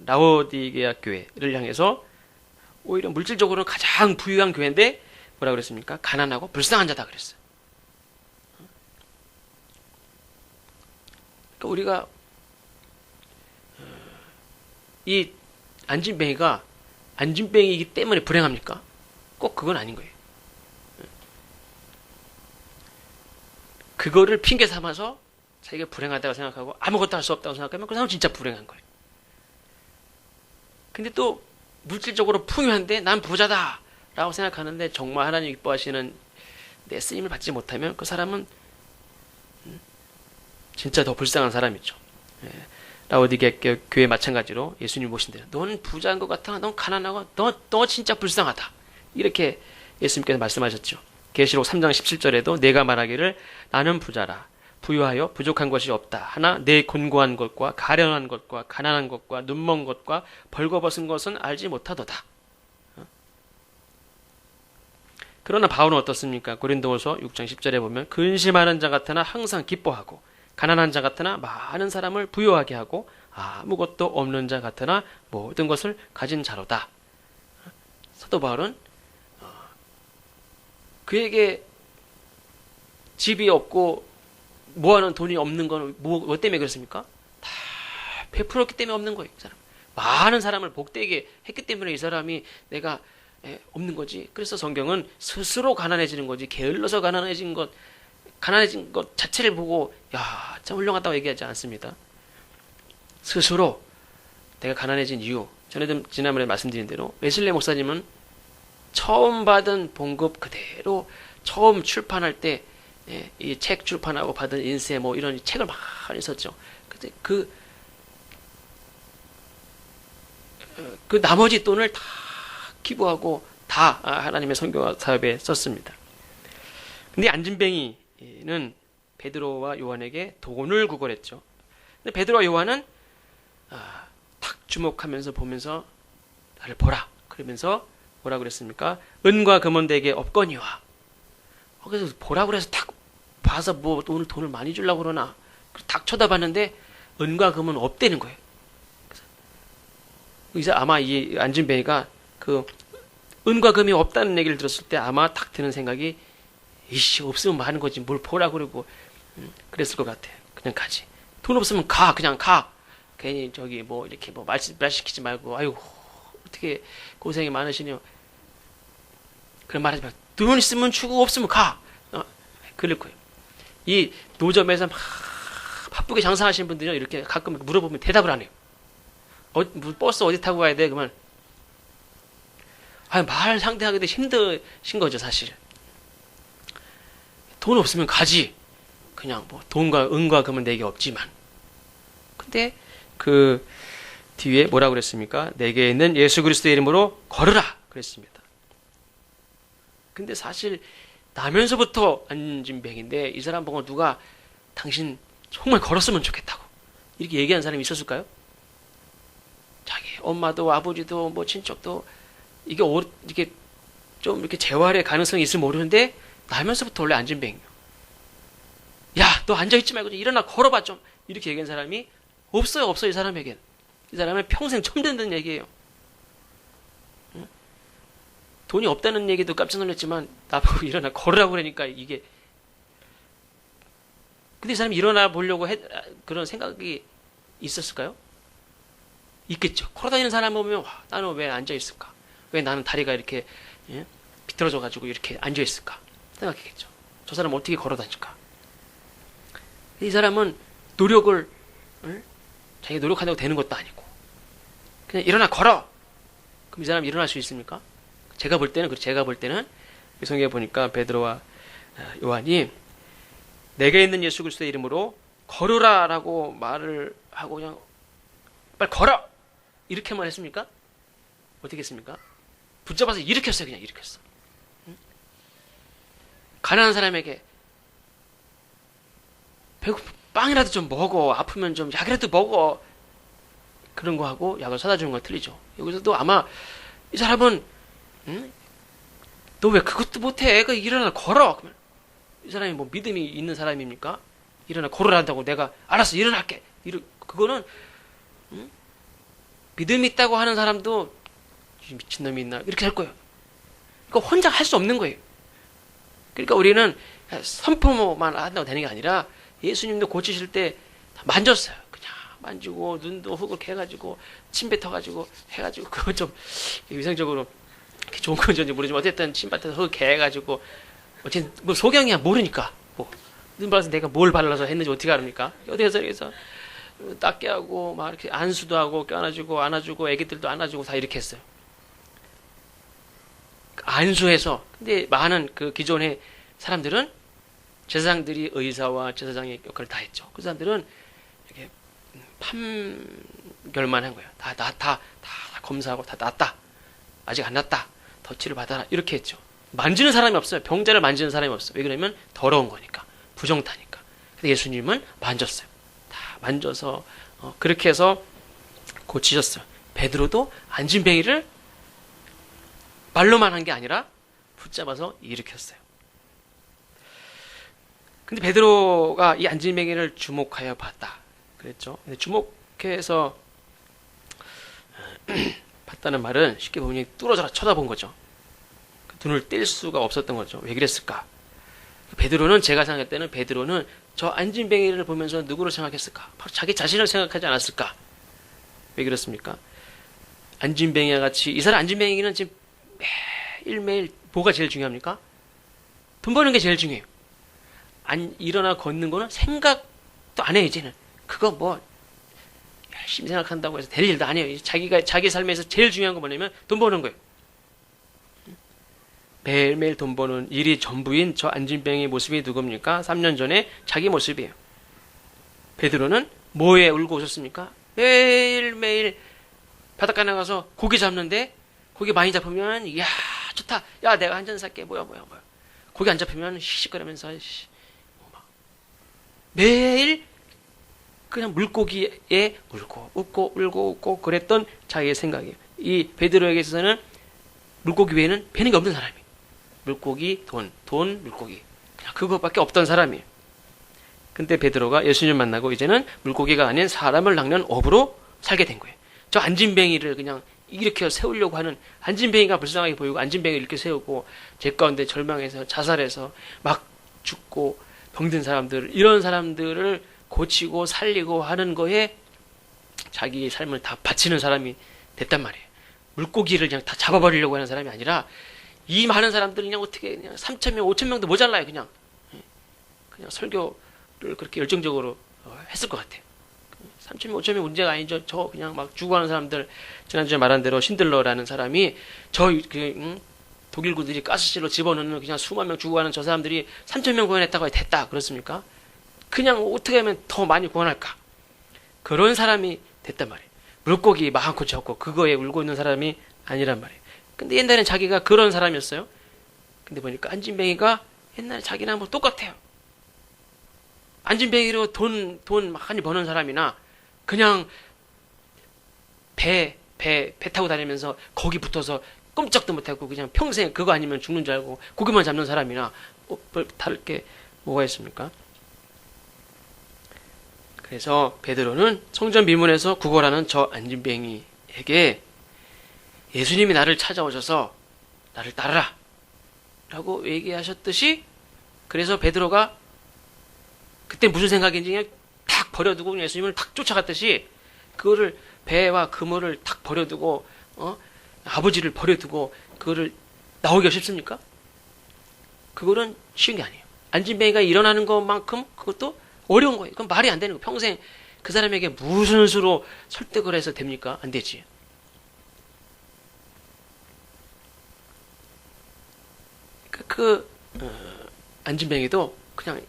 S1: 라오디게아 교회를 향해서 오히려 물질적으로 가장 부유한 교회인데 뭐라 그랬습니까? 가난하고 불쌍한 자다 그랬어요. 그러니까 우리가 이 안진뱅이가 안진뱅이이기 때문에 불행합니까? 꼭 그건 아닌 거예요. 그거를 핑계 삼아서 자기가 불행하다고 생각하고 아무것도 할 수 없다고 생각하면 그 사람은 진짜 불행한 거예요. 근데 또 물질적으로 풍요한데 난 부자다 라고 생각하는데 정말 하나님 기뻐하시는 내 쓰임을 받지 못하면 그 사람은 진짜 더 불쌍한 사람이죠. 예. 라오디게 교회 마찬가지로 예수님 보신대요. 넌 부자인 것 같아. 넌 가난하고 너 진짜 불쌍하다. 이렇게 예수님께서 말씀하셨죠. 계시록 3장 17절에도 내가 말하기를 나는 부자라. 부유하여 부족한 것이 없다. 하나 내 곤고한 것과 가련한 것과 가난한 것과 눈먼 것과 벌거벗은 것은 알지 못하도다. 그러나 바울은 어떻습니까? 고린도후서 6장 10절에 보면 근심하는 자 같으나 항상 기뻐하고 가난한 자 같으나 많은 사람을 부유하게 하고 아무것도 없는 자 같으나 모든 것을 가진 자로다. 사도 바울은 그에게 집이 없고 모아놓은 돈이 없는 건 뭐 때문에 그렇습니까? 다 베풀었기 때문에 없는 거예요. 이 사람. 많은 사람을 복되게 했기 때문에 이 사람이 내가 없는 거지. 그래서 성경은 스스로 가난해지는 거지 게을러서 가난해진 것 자체를 보고 야, 참 훌륭하다고 얘기하지 않습니다. 스스로 내가 가난해진 이유. 전에도 지난번에 말씀드린 대로 웨슬리 목사님은 처음 받은 봉급 그대로 처음 출판할 때 이 책 출판하고 받은 인쇄 뭐 이런 책을 많이 썼죠. 근데 그 나머지 돈을 다 기부하고 다 하나님의 선교 사업에 썼습니다. 근데 안진뱅이는 베드로와 요한에게 돈을 구걸했죠. 근데 베드로와 요한은 탁 주목하면서 보면서 나를 보라. 그러면서 뭐라 그랬습니까? 은과 금은 내게 없거니와. 그래서 보라고 그래서 탁 봐서 뭐 오늘 돈을 많이 주려고 그러나 탁 쳐다봤는데 은과 금은 없다는 거예요. 그래서 아마 이 안진뱅이가 그 은과 금이 없다는 얘기를 들었을 때 아마 탁 드는 생각이 이씨 없으면 많은 거지 뭘 보라 그러고 그랬을 것 같아요. 그냥 가지. 돈 없으면 가 그냥 가. 괜히 저기 뭐 이렇게 뭐 말 시키지 말고 아유 어떻게 고생이 많으시냐. 그런 말하지 말고 돈 있으면 주고 없으면 가. 그럴 거예요. 이 노점에서 막 바쁘게 장사하시는 분들이 이렇게 가끔 물어보면 대답을 안 해요. 버스 어디 타고 가야 돼? 그러면 말 상대하기도 힘드신 거죠, 사실. 돈 없으면 가지. 그냥 뭐 돈과 은과 금은 내게 없지만. 근데 그 뒤에 뭐라고 그랬습니까? 내게 있는 예수 그리스도의 이름으로 걸으라 그랬습니다. 근데 사실 나면서부터 안진뱅인데 이 사람 보고 누가 당신 정말 걸었으면 좋겠다고 이렇게 얘기한 사람이 있었을까요? 자기 엄마도 아버지도 뭐 친척도 이게 좀 이렇게 재활의 가능성이 있으면 모르는데 나면서부터 원래 안진뱅이요. 야, 너 앉아있지 말고 좀 일어나 걸어봐 좀 이렇게 얘기한 사람이 없어요 이 사람에겐. 이 사람은 평생 처음 듣는 얘기예요. 돈이 없다는 얘기도 깜짝 놀랐지만 나보고 일어나 걸으라고 그러니까 이게. 근데 이 사람이 일어나 보려고 그런 생각이 있었을까요? 있겠죠. 걸어다니는 사람 보면 와, 나는 왜 앉아있을까? 왜 나는 다리가 이렇게 비틀어져 가지고 이렇게 앉아있을까? 생각했겠죠. 저 사람 어떻게 걸어다닐까? 이 사람은 노력을 자기가 노력한다고 되는 것도 아니고 그냥 일어나 걸어. 그럼 이 사람이 일어날 수 있습니까? 제가 볼 때는 성경에 보니까 베드로와 요한이 내게 있는 예수 그리스도의 이름으로 걸으라라고 말을 하고 그냥 빨리 걸어 이렇게만 했습니까? 어떻게 했습니까? 붙잡아서 일으켰어요. 그냥 일으켰어. 가난한 사람에게 배고프 빵이라도 좀 먹어. 아프면 좀 약이라도 먹어. 그런 거 하고 약을 사다 주는 건 틀리죠. 여기서도 아마 이 사람은 너 왜 그것도 못해? 그 일어나 걸어. 그러면 이 사람이 뭐 믿음이 있는 사람입니까? 일어나 걸으란다고 내가 알았어 일어날게. 그거는 믿음이 있다고 하는 사람도 미친놈이 있나 이렇게 할 거예요. 그러니까 혼자 할 수 없는 거예요. 그러니까 우리는 선포만 한다고 되는 게 아니라 예수님도 고치실 때 만졌어요. 그냥 만지고 눈도 흙을 캐가지고 침 뱉어가지고 해가지고 그거 좀 위생적으로 좋은 건지 모르지만 어쨌든 침 뱉어서 흙 캐가지고 어쨌든 뭐 소경이야 모르니까 뭐 눈 발라서 내가 뭘 발라서 했는지 어떻게 알합니까? 어디서 닦게 하고 막 이렇게 안수도 하고 껴안아주고 안아주고 애기들도 안아주고 다 이렇게 했어요. 안수해서. 근데 많은 그 기존의 사람들은 제사장들이 의사와 제사장의 역할을 다 했죠. 그 사람들은 이렇게 판결만 한 거예요. 다 검사하고 다 낫다. 아직 안 낫다. 덧치를 받아라. 이렇게 했죠. 만지는 사람이 없어요. 병자를 만지는 사람이 없어요. 왜 그러면 더러운 거니까. 부정타니까. 근데 예수님은 만졌어요. 다 만져서 그렇게 해서 고치셨어요. 베드로도 안진뱅이를 말로만 한 게 아니라 붙잡아서 일으켰어요. 근데 베드로가 이 안진뱅이를 주목하여 봤다. 그랬죠. 근데 주목해서 봤다는 말은 쉽게 보면 뚫어져라 쳐다본 거죠. 눈을 뗄 수가 없었던 거죠. 왜 그랬을까? 베드로는 제가 생각할 때는 베드로는 저 안진뱅이를 보면서 누구를 생각했을까? 바로 자기 자신을 생각하지 않았을까? 왜 그렇습니까? 안진뱅이와 같이 이 사람 안진뱅이는 지금 매일매일 뭐가 제일 중요합니까? 돈 버는 게 제일 중요해요. 일어나 걷는 거는 생각도 안 해요. 이제는 그거 뭐 열심히 생각한다고 해서 될 일도 아니에요. 자기 삶에서 제일 중요한 거 뭐냐면 돈 버는 거예요. 매일매일 돈 버는 일이 전부인 저 안진뱅이의 모습이 누굽니까? 3년 전에 자기 모습이에요. 베드로는 뭐에 울고 오셨습니까? 매일매일 바닷가 나가서 고기 잡는데 고기 많이 잡으면 이야 좋다. 야 내가 한 잔 살게. 뭐야. 고기 안 잡히면 시시거리면서 매일 그냥 물고기에 울고 그랬던 자기의 생각이에요. 이 베드로에게 있어서는 물고기 외에는 배는 게 없는 사람이에요. 물고기, 돈, 물고기. 그냥 그것밖에 없던 사람이에요. 근데 베드로가 예수님 만나고 이제는 물고기가 아닌 사람을 낚는 업으로 살게 된 거예요. 저 안진뱅이를 그냥 이렇게 세우려고 하는 안진뱅이가 불쌍하게 보이고 안진뱅이를 이렇게 세우고 제 가운데 절망해서 자살해서 막 죽고 병든 사람들 이런 사람들을 고치고 살리고 하는 거에 자기 삶을 다 바치는 사람이 됐단 말이에요. 물고기를 그냥 다 잡아버리려고 하는 사람이 아니라 이 많은 사람들은 그냥 어떻게 그냥 3,000명, 5,000명도 모자라요. 그냥 설교를 그렇게 열정적으로 했을 것 같아요. 3,000명, 5,000명 문제가 아니죠. 저 그냥 막 죽어가는 사람들 지난주에 말한 대로 신들러라는 사람이 독일군들이 가스실로 집어넣는 그냥 수만 명 죽어가는 저 사람들이 3,000명 구원했다고 해도 됐다. 그렇습니까? 그냥 어떻게 하면 더 많이 구원할까? 그런 사람이 됐단 말이에요. 물고기 많고 적고 그거에 울고 있는 사람이 아니란 말이에요. 근데 옛날엔 자기가 그런 사람이었어요. 근데 보니까 안진뱅이가 옛날에 자기랑 뭐 똑같아요. 안진뱅이로 돈 많이 버는 사람이나 그냥 배 타고 다니면서 거기 붙어서 꼼짝도 못하고 그냥 평생 그거 아니면 죽는 줄 알고 고기만 잡는 사람이나 다를 게 뭐가 있습니까? 그래서 베드로는 성전 미문에서 구걸하는 저 안진뱅이에게 예수님이 나를 찾아오셔서 나를 따르라 라고 얘기하셨듯이 그래서 베드로가 그때 무슨 생각인지 그냥 탁 버려두고 예수님을 탁 쫓아갔듯이 그거를 배와 그물을 탁 버려두고 아버지를 버려두고 그거를 나오기가 쉽습니까? 그거는 쉬운 게 아니에요. 안진뱅이가 일어나는 것만큼 그것도 어려운 거예요. 그건 말이 안 되는 거예요. 평생 그 사람에게 무슨 수로 설득을 해서 됩니까? 안 되지. 안진뱅이도 그냥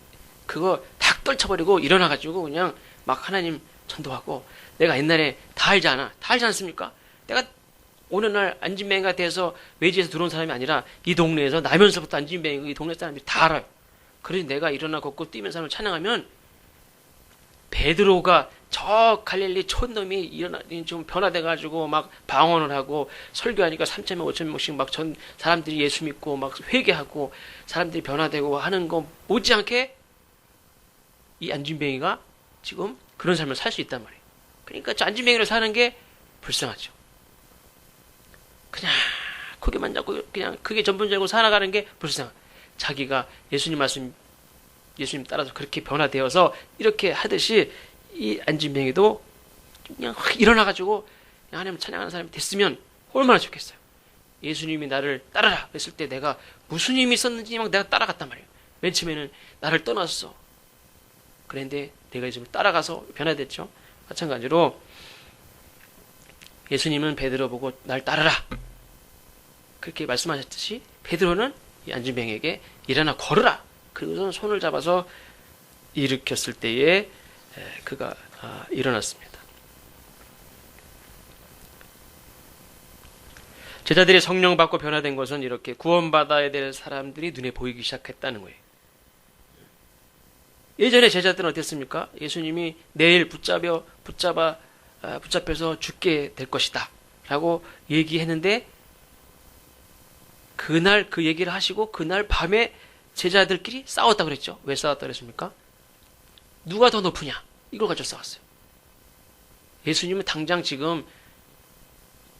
S1: 그거 탁 떨쳐버리고 일어나가지고 그냥 막 하나님 전도하고 내가 옛날에 다 알지 않습니까? 내가 어느 날 안진뱅이가 돼서 외지에서 들어온 사람이 아니라 이 동네에서 나면서부터 안진뱅이 이 동네 사람들이 다 알아요. 그래서 내가 일어나 걷고 뛰면서 사람을 찬양하면 베드로가 저 갈릴리 촌놈이 좀 변화돼가지고 막 방언을 하고 설교하니까 3,000명, 5,000명씩 막 전 사람들이 예수 믿고 막 회개하고 사람들이 변화되고 하는 거 못지않게 이 안진뱅이가 지금 그런 삶을 살 수 있단 말이에요. 그러니까 저 안진뱅이를 사는 게 불쌍하죠. 그냥 고개만 잡고 그냥 그게 전부인 줄 알고 살아가는 게 불쌍해. 자기가 예수님 말씀 예수님 따라서 그렇게 변화되어서 이렇게 하듯이 이 안진뱅이도 그냥 확 일어나가지고 하나님 찬양하는 사람이 됐으면 얼마나 좋겠어요. 예수님이 나를 따라라 했을 때 내가 무슨 힘이 있었는지 막 내가 따라갔단 말이에요. 맨 처음에는 나를 떠났어. 그런데 내가 예수님을 따라가서 변화됐죠. 마찬가지로 예수님은 베드로 보고 날 따르라 그렇게 말씀하셨듯이 베드로는 이 안진뱅에게 일어나 걸으라. 그리고선 손을 잡아서 일으켰을 때에 그가 일어났습니다. 제자들이 성령 받고 변화된 것은 이렇게 구원받아야 될 사람들이 눈에 보이기 시작했다는 거예요. 예전에 제자들은 어땠습니까? 예수님이 내일 붙잡혀서 죽게 될 것이다 라고 얘기했는데 그날 그 얘기를 하시고 그날 밤에 제자들끼리 싸웠다고 그랬죠. 왜 싸웠다고 그랬습니까? 누가 더 높으냐 이걸 가지고 싸웠어요. 예수님은 당장 지금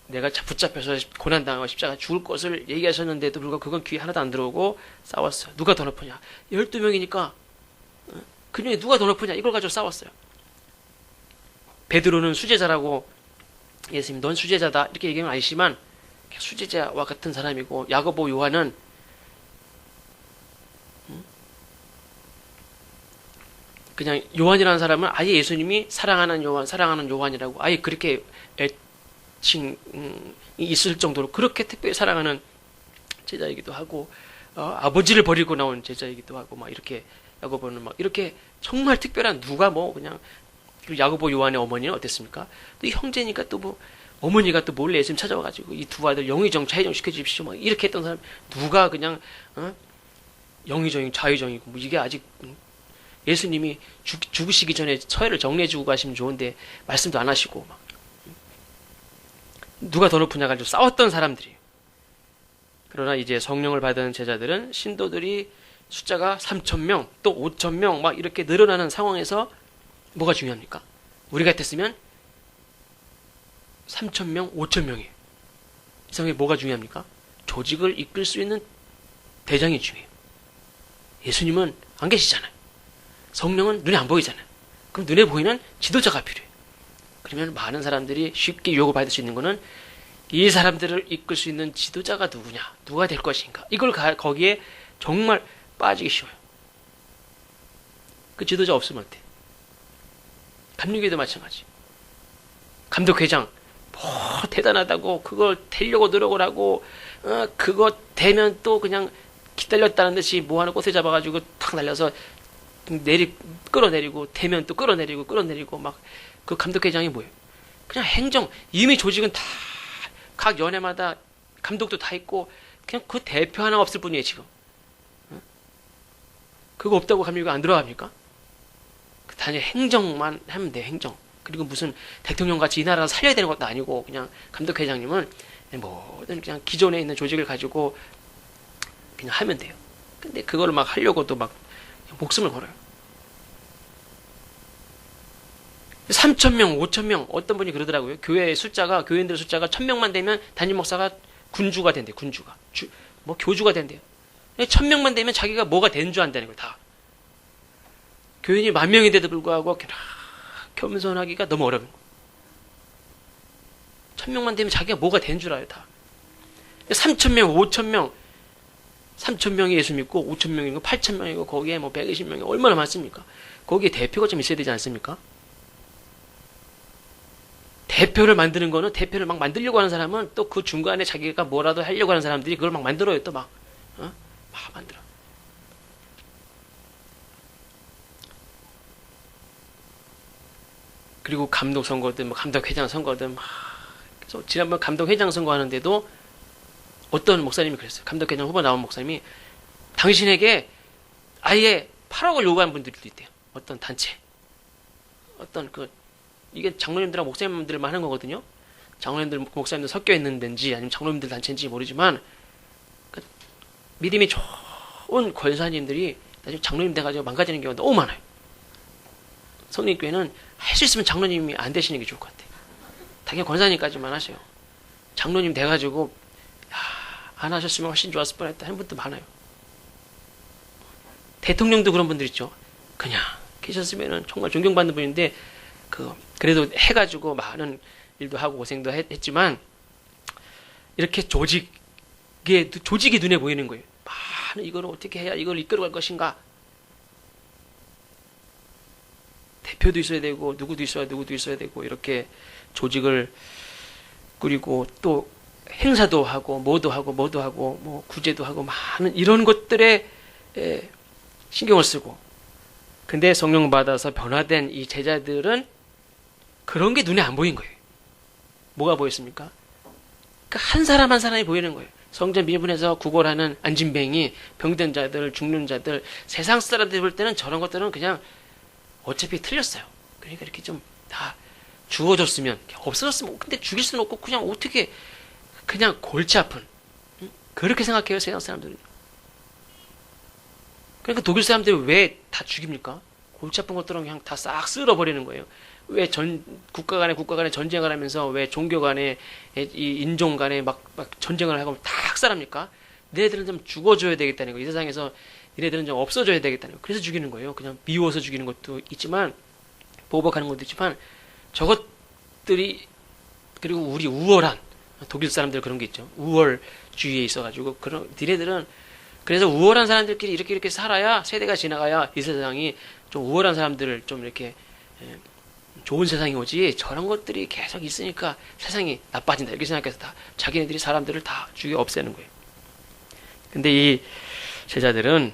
S1: 내가 붙잡혀서 고난당하고 십자가 죽을 것을 얘기하셨는데도 불구하고 그건 귀에 하나도 안 들어오고 싸웠어요. 누가 더 높으냐. 12명이니까 그 중에 누가 더 높으냐 이걸 가지고 싸웠어요. 베드로는 수제자라고 예수님 넌 수제자다 이렇게 얘기하면 아니지만 수제자와 같은 사람이고 야고보 요한은 그냥 요한이라는 사람은 아예 예수님이 사랑하는 요한이라고 아예 그렇게 애칭이 있을 정도로 그렇게 특별히 사랑하는 제자이기도 하고 아버지를 버리고 나온 제자이기도 하고 막 이렇게 야고보는 막 이렇게 정말 특별한 누가 뭐 그냥 그리고 야고보 요한의 어머니는 어땠습니까? 또 이 형제니까 또 뭐 어머니가 또 몰래 예수님 찾아와가지고 이 두 아들 영의정 좌의정 시켜주십시오 막 이렇게 했던 사람 누가 그냥 영의정이고 좌의정이고 뭐 이게 아직 예수님이 죽으시기 전에 서해를 정리해주고 가시면 좋은데 말씀도 안 하시고 막 누가 더 높으냐 가지고 싸웠던 사람들이에요. 그러나 이제 성령을 받은 제자들은 신도들이 숫자가 3,000명 또 5,000명 막 이렇게 늘어나는 상황에서 뭐가 중요합니까? 우리 같았으면 3,000명, 5,000명이에요. 이 상황에 뭐가 중요합니까? 조직을 이끌 수 있는 대장이 중요해요. 예수님은 안 계시잖아요. 성령은 눈에 안 보이잖아요. 그럼 눈에 보이는 지도자가 필요해요. 그러면 많은 사람들이 쉽게 유혹을 받을 수 있는 거는 이 사람들을 이끌 수 있는 지도자가 누구냐, 누가 될 것인가. 이걸 거기에 정말 빠지기 쉬워요. 그 지도자 없으면 어때? 감리교회도 마찬가지. 감독회장 뭐 대단하다고 그걸 되려고 노력을 하고 그거 되면 또 그냥 기다렸다는 듯이 뭐 하는 꽃에 잡아가지고 탁 날려서 끌어내리고 되면 또 끌어내리고 막 그 감독회장이 뭐예요? 그냥 행정 이미 조직은 다 각 연회마다 감독도 다 있고 그냥 그 대표 하나 없을 뿐이에요 지금. 그거 없다고 감리교가 안 들어갑니까? 단지 행정만 하면 돼요 행정. 그리고 무슨 대통령 같이 이 나라를 살려야 되는 것도 아니고 그냥 감독회장님은 뭐든 그냥 기존에 있는 조직을 가지고 그냥 하면 돼요. 근데 그거를 막 하려고도 막 목숨을 걸어요. 3,000명, 5,000명 어떤 분이 그러더라고요. 교인들 숫자가 1,000명만 되면 담임 목사가 군주가 된대요. 군주가 뭐 교주가 된대요. 1,000명만 되면 자기가 뭐가 된 줄 안다는 걸 다. 교인이 10,000명인데도 불구하고 겸손하기가 너무 어려운 거예요. 1,000명만 되면 자기가 뭐가 된 줄 알아요 다. 3,000명, 5,000명 3,000명이 예수 믿고 5,000명이고 8,000명이고 거기에 뭐 120명이 얼마나 많습니까? 거기에 대표가 좀 있어야 되지 않습니까? 대표를 만드는 거는 대표를 막 만들려고 하는 사람은 또 그 중간에 자기가 뭐라도 하려고 하는 사람들이 그걸 막 만들어요. 또 막 만들어. 그리고 감독 선거든 뭐 감독회장 선거든 그래서 지난번 감독회장 선거 하는데도 어떤 목사님이 그랬어요. 감독회장 후보 나온 목사님이 당신에게 아예 8억을 요구하는 분들도 있대요. 어떤 단체. 이게 장로님들하고 목사님들만 하는 거거든요. 장로님들, 목사님들 섞여 있는 데인지 아니면 장로님들 단체인지 모르지만 믿음이 좋은 권사님들이 나중에 장로님 돼가지고 망가지는 경우가 너무 많아요. 성립교회는 할 수 있으면 장로님이 안 되시는 게 좋을 것 같아요. 당연히 권사님까지만 하세요. 장로님 돼가지고 안 하셨으면 훨씬 좋았을 뻔했다 하는 분도 많아요. 대통령도 그런 분들 있죠. 그냥 계셨으면 정말 존경받는 분인데 그래도 해가지고 많은 일도 하고 고생도 했지만 이렇게 조직이 눈에 보이는 거예요. 많은 이걸 어떻게 해야 이걸 이끌어갈 것인가. 대표도 있어야 되고 누구도 있어야 되고 이렇게 조직을 꾸리고 또 행사도 하고 뭐도 하고 뭐 구제도 하고 많은 이런 것들에 신경을 쓰고, 근데 성령 받아서 변화된 이 제자들은 그런 게 눈에 안 보인 거예요. 뭐가 보였습니까? 한 사람 한 사람이 보이는 거예요. 성전 미분에서 구걸하는 안진뱅이, 병든 자들, 죽는 자들, 세상 사람들이 볼 때는 저런 것들은 그냥 어차피 틀렸어요. 그러니까 이렇게 좀 다 죽어줬으면, 없어졌으면, 근데 죽일 수는 없고 그냥 어떻게 그냥 골치 아픈, 그렇게 생각해요, 세상 사람들은. 그러니까 독일 사람들이 왜 다 죽입니까? 골치 아픈 것들은 그냥 다 싹 쓸어버리는 거예요. 왜 국가 간에 전쟁을 하면서 왜 종교 간에, 이 인종 간에 막 전쟁을 하고 다 학살합니까? 너네들은 좀 죽어줘야 되겠다는 거예요. 이 세상에서 너네들은 좀 없어져야 되겠다는 거예요. 그래서 죽이는 거예요. 그냥 미워서 죽이는 것도 있지만, 보복하는 것도 있지만, 저것들이, 그리고 우리 우월한, 독일 사람들 그런 게 있죠. 우월주의에 있어가지고, 너네들은, 그래서 우월한 사람들끼리 이렇게 살아야, 세대가 지나가야 이 세상이 좀 우월한 사람들을 좀 이렇게, 좋은 세상이 오지, 저런 것들이 계속 있으니까 세상이 나빠진다, 이렇게 생각해서 다 자기네들이 사람들을 다 죽여 없애는 거예요. 근데 이 제자들은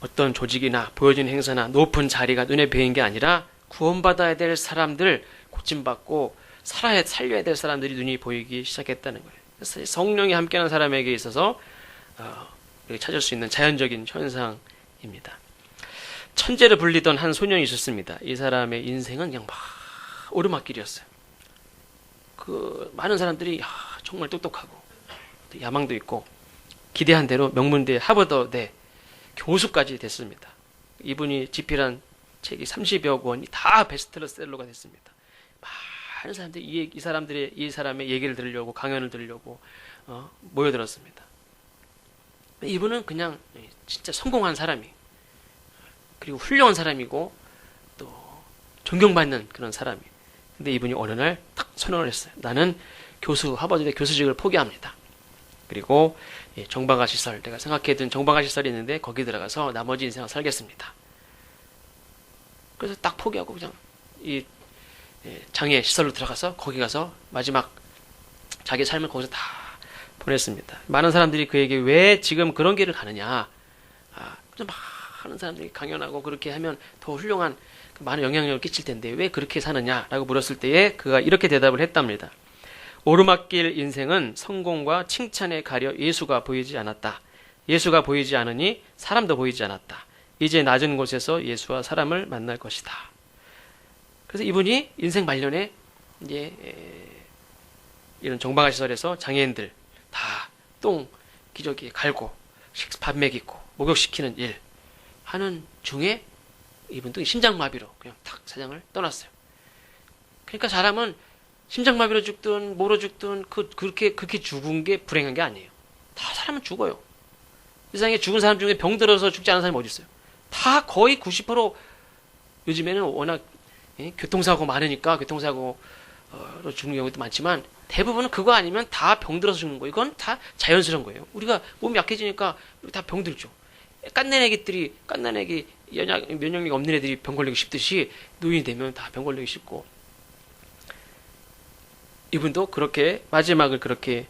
S1: 어떤 조직이나 보여주는 행사나 높은 자리가 눈에 보이는 게 아니라 구원받아야 될 사람들, 고침받고 살려야 될 사람들이 눈이 보이기 시작했다는 거예요. 그래서 성령이 함께하는 사람에게 있어서 이렇게 찾을 수 있는 자연적인 현상입니다. 천재를 불리던 한 소년이 있었습니다. 이 사람의 인생은 그냥 막 오르막길이었어요. 많은 사람들이 정말 똑똑하고 야망도 있고 기대한 대로 명문대 하버드대 교수까지 됐습니다. 이분이 집필한 책이 30여 권이 다 베스트셀러가 됐습니다. 많은 사람들이 이 사람의 얘기를 들으려고, 강연을 들으려고 모여들었습니다. 이분은 그냥 진짜 성공한 사람이, 그리고 훌륭한 사람이고 또 존경받는 그런 사람이. 근데 이분이 어느 날 딱 선언을 했어요. 나는 하버드대 교수직을 포기합니다. 그리고 정방가 시설, 내가 생각해둔 정방가 시설이 있는데 거기 들어가서 나머지 인생을 살겠습니다. 그래서 딱 포기하고 그냥 이 장애 시설로 들어가서 거기 가서 마지막 자기 삶을 거기서 다 보냈습니다. 많은 사람들이 그에게 왜 지금 그런 길을 가느냐, 많은 사람들이 강연하고 그렇게 하면 더 훌륭한 많은 영향력을 끼칠 텐데 왜 그렇게 사느냐라고 물었을 때에 그가 이렇게 대답을 했답니다. 오르막길 인생은 성공과 칭찬에 가려 예수가 보이지 않았다. 예수가 보이지 않으니 사람도 보이지 않았다. 이제 낮은 곳에서 예수와 사람을 만날 것이다. 그래서 이분이 인생 말년에 이제 이런 정방가 시설에서 장애인들 다 기저귀 갈고 밥 먹이고 목욕시키는 일 하는 중에 이분도 심장마비로 그냥 탁 세상을 떠났어요. 그러니까 사람은 심장마비로 죽든 뭐로 죽든 그렇게 죽은 게 불행한 게 아니에요. 다 사람은 죽어요. 세상에 죽은 사람 중에 병들어서 죽지 않은 사람이 어디 있어요? 다 거의 90% 요즘에는 워낙 교통사고 많으니까 교통사고로 죽는 경우도 많지만 대부분은 그거 아니면 다 병들어서 죽는 거예요. 이건 다 자연스러운 거예요. 우리가 몸이 약해지니까 다 병들죠. 깐난애기 면역력이 없는 애들이 병 걸리기 쉽듯이 노인이 되면 다 병 걸리기 쉽고, 이분도 그렇게 마지막을 그렇게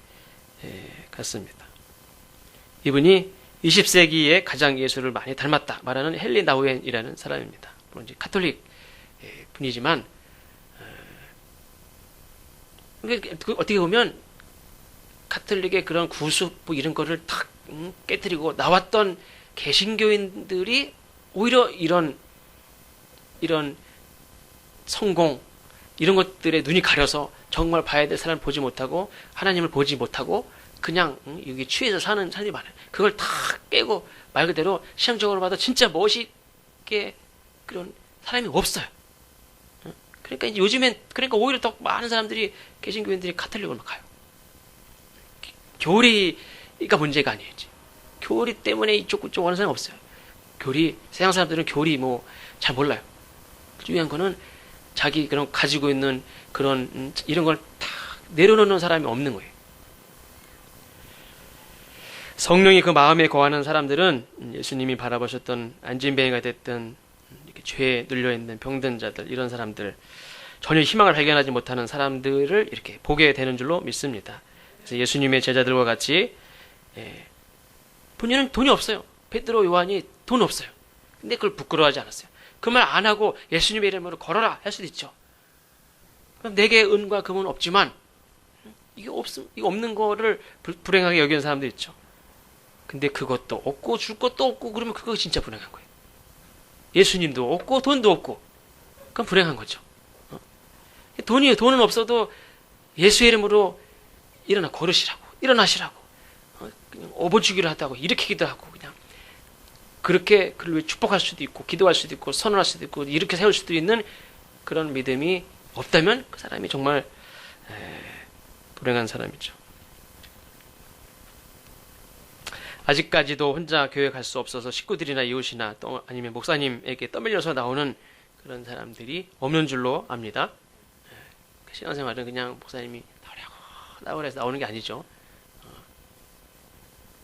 S1: 갔습니다. 이분이 20세기에 가장 예수를 많이 닮았다 말하는 헨리 나우엔이라는 사람입니다. 물론 이제 카톨릭 분이지만 어떻게 보면 카톨릭의 그런 구습 이런 거를 탁 깨뜨리고 나왔던 개신교인들이 오히려 이런 성공 이런 것들에 눈이 가려서 정말 봐야 될 사람을 보지 못하고 하나님을 보지 못하고 그냥 여기 취해서 사는 사람이 많아요. 그걸 다 깨고 말 그대로 시향적으로 봐도 진짜 멋있게 그런 사람이 없어요. 그러니까 이제 요즘엔 오히려 더 많은 사람들이 개신교인들이 카톨릭으로 가요. 교리가 문제가 아니에요. 교리 때문에 이쪽 그쪽 하는 사람이 없어요. 세상 사람들은 교리 뭐 잘 몰라요. 중요한 거는 자기 그런 가지고 있는 그런 이런 걸 다 내려놓는 사람이 없는 거예요. 성령이 그 마음에 거하는 사람들은 예수님이 바라보셨던 안진뱅이가 됐든 죄에 눌려있는 병든 자들, 이런 사람들, 전혀 희망을 발견하지 못하는 사람들을 이렇게 보게 되는 줄로 믿습니다. 그래서 예수님의 제자들과 같이 본인은 돈이 없어요. 베드로, 요한이 돈 없어요. 근데 그걸 부끄러워하지 않았어요. 그 말 안 하고 예수님의 이름으로 걸어라 할 수도 있죠. 그럼 내게 은과 금은 없지만 이게 없는 거를 불행하게 여기는 사람도 있죠. 근데 그것도 없고 줄 것도 없고 그러면 그거 진짜 불행한 거예요. 예수님도 없고 돈도 없고 그건 불행한 거죠. 돈은 없어도 예수의 이름으로 일어나 걸으시라고, 일어나시라고, 그냥 업어주기를 하다고 일으키기도 하고, 그냥 그렇게 그를 위해 축복할 수도 있고 기도할 수도 있고 선언할 수도 있고 이렇게 세울 수도 있는 그런 믿음이 없다면 그 사람이 정말 불행한 사람이죠. 아직까지도 혼자 교회 갈 수 없어서 식구들이나 이웃이나 또 아니면 목사님에게 떠밀려서 나오는 그런 사람들이 없는 줄로 압니다. 신앙생활은 그냥 목사님이 나오라고 해서 나오는 게 아니죠.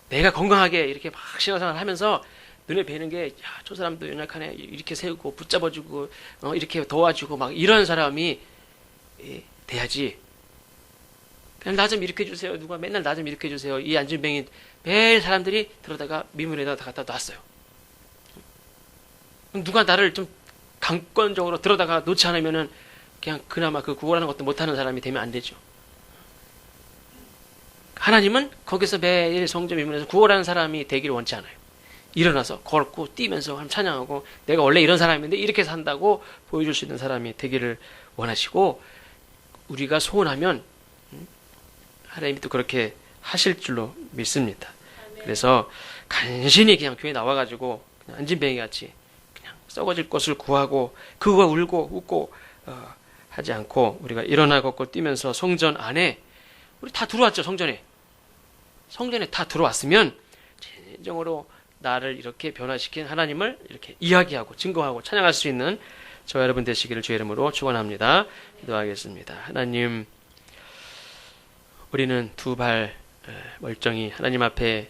S1: 내가 건강하게 이렇게 막 신앙생활을 하면서 눈에 뵈는 게, 야, 저 사람도 연약하네. 이렇게 세우고 붙잡아주고 이렇게 도와주고 막 이런 사람이 돼야지. 그냥 나 좀 일으켜 주세요. 누가 맨날 나 좀 일으켜 주세요. 이 안진뱅이 매일 사람들이 들어다가 미물에다 갖다 놨어요. 누가 나를 좀 강권적으로 들어다가 놓지 않으면은 그냥 그나마 그 구걸하는 것도 못하는 사람이 되면 안 되죠. 하나님은 거기서 매일 성전 미문에서 구걸하는 사람이 되기를 원치 않아요. 일어나서 걸고 뛰면서 찬양하고 내가 원래 이런 사람인데 이렇게 산다고 보여줄 수 있는 사람이 되기를 원하시고, 우리가 소원하면 하나님이 또 그렇게 하실 줄로 믿습니다. 그래서 간신히 그냥 교회 나와가지고 그냥 안진뱅이 같이 그냥 썩어질 것을 구하고 그거 울고 웃고 하지 않고, 우리가 일어나 걷고 뛰면서 성전 안에, 우리 다 들어왔죠. 성전에 다 들어왔으면 진정으로 나를 이렇게 변화시킨 하나님을 이렇게 이야기하고 증거하고 찬양할 수 있는 저와 여러분 되시기를 주의 이름으로 축원합니다. 기도하겠습니다. 하나님, 우리는 두 발 멀쩡히 하나님 앞에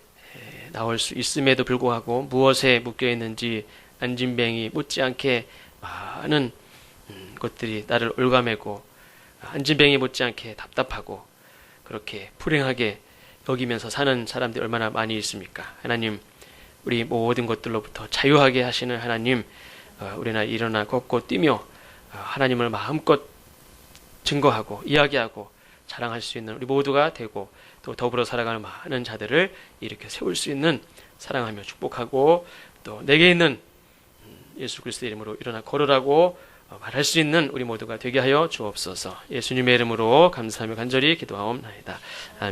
S1: 나올 수 있음에도 불구하고 무엇에 묶여 있는지 안진뱅이 못지않게 많은 것들이 나를 올가매고, 안진뱅이 못지않게 답답하고 그렇게 불행하게 여기면서 사는 사람들이 얼마나 많이 있습니까? 하나님, 우리 모든 것들로부터 자유하게 하시는 하나님, 우리나 일어나 걷고 뛰며 하나님을 마음껏 증거하고 이야기하고 자랑할 수 있는 우리 모두가 되고, 또 더불어 살아가는 많은 자들을 이렇게 세울 수 있는, 사랑하며 축복하고 또 내게 있는 예수 그리스도의 이름으로 일어나 걸으라고 말할 수 있는 우리 모두가 되게 하여 주옵소서. 예수님의 이름으로 감사하며 간절히 기도하옵나이다. 아멘.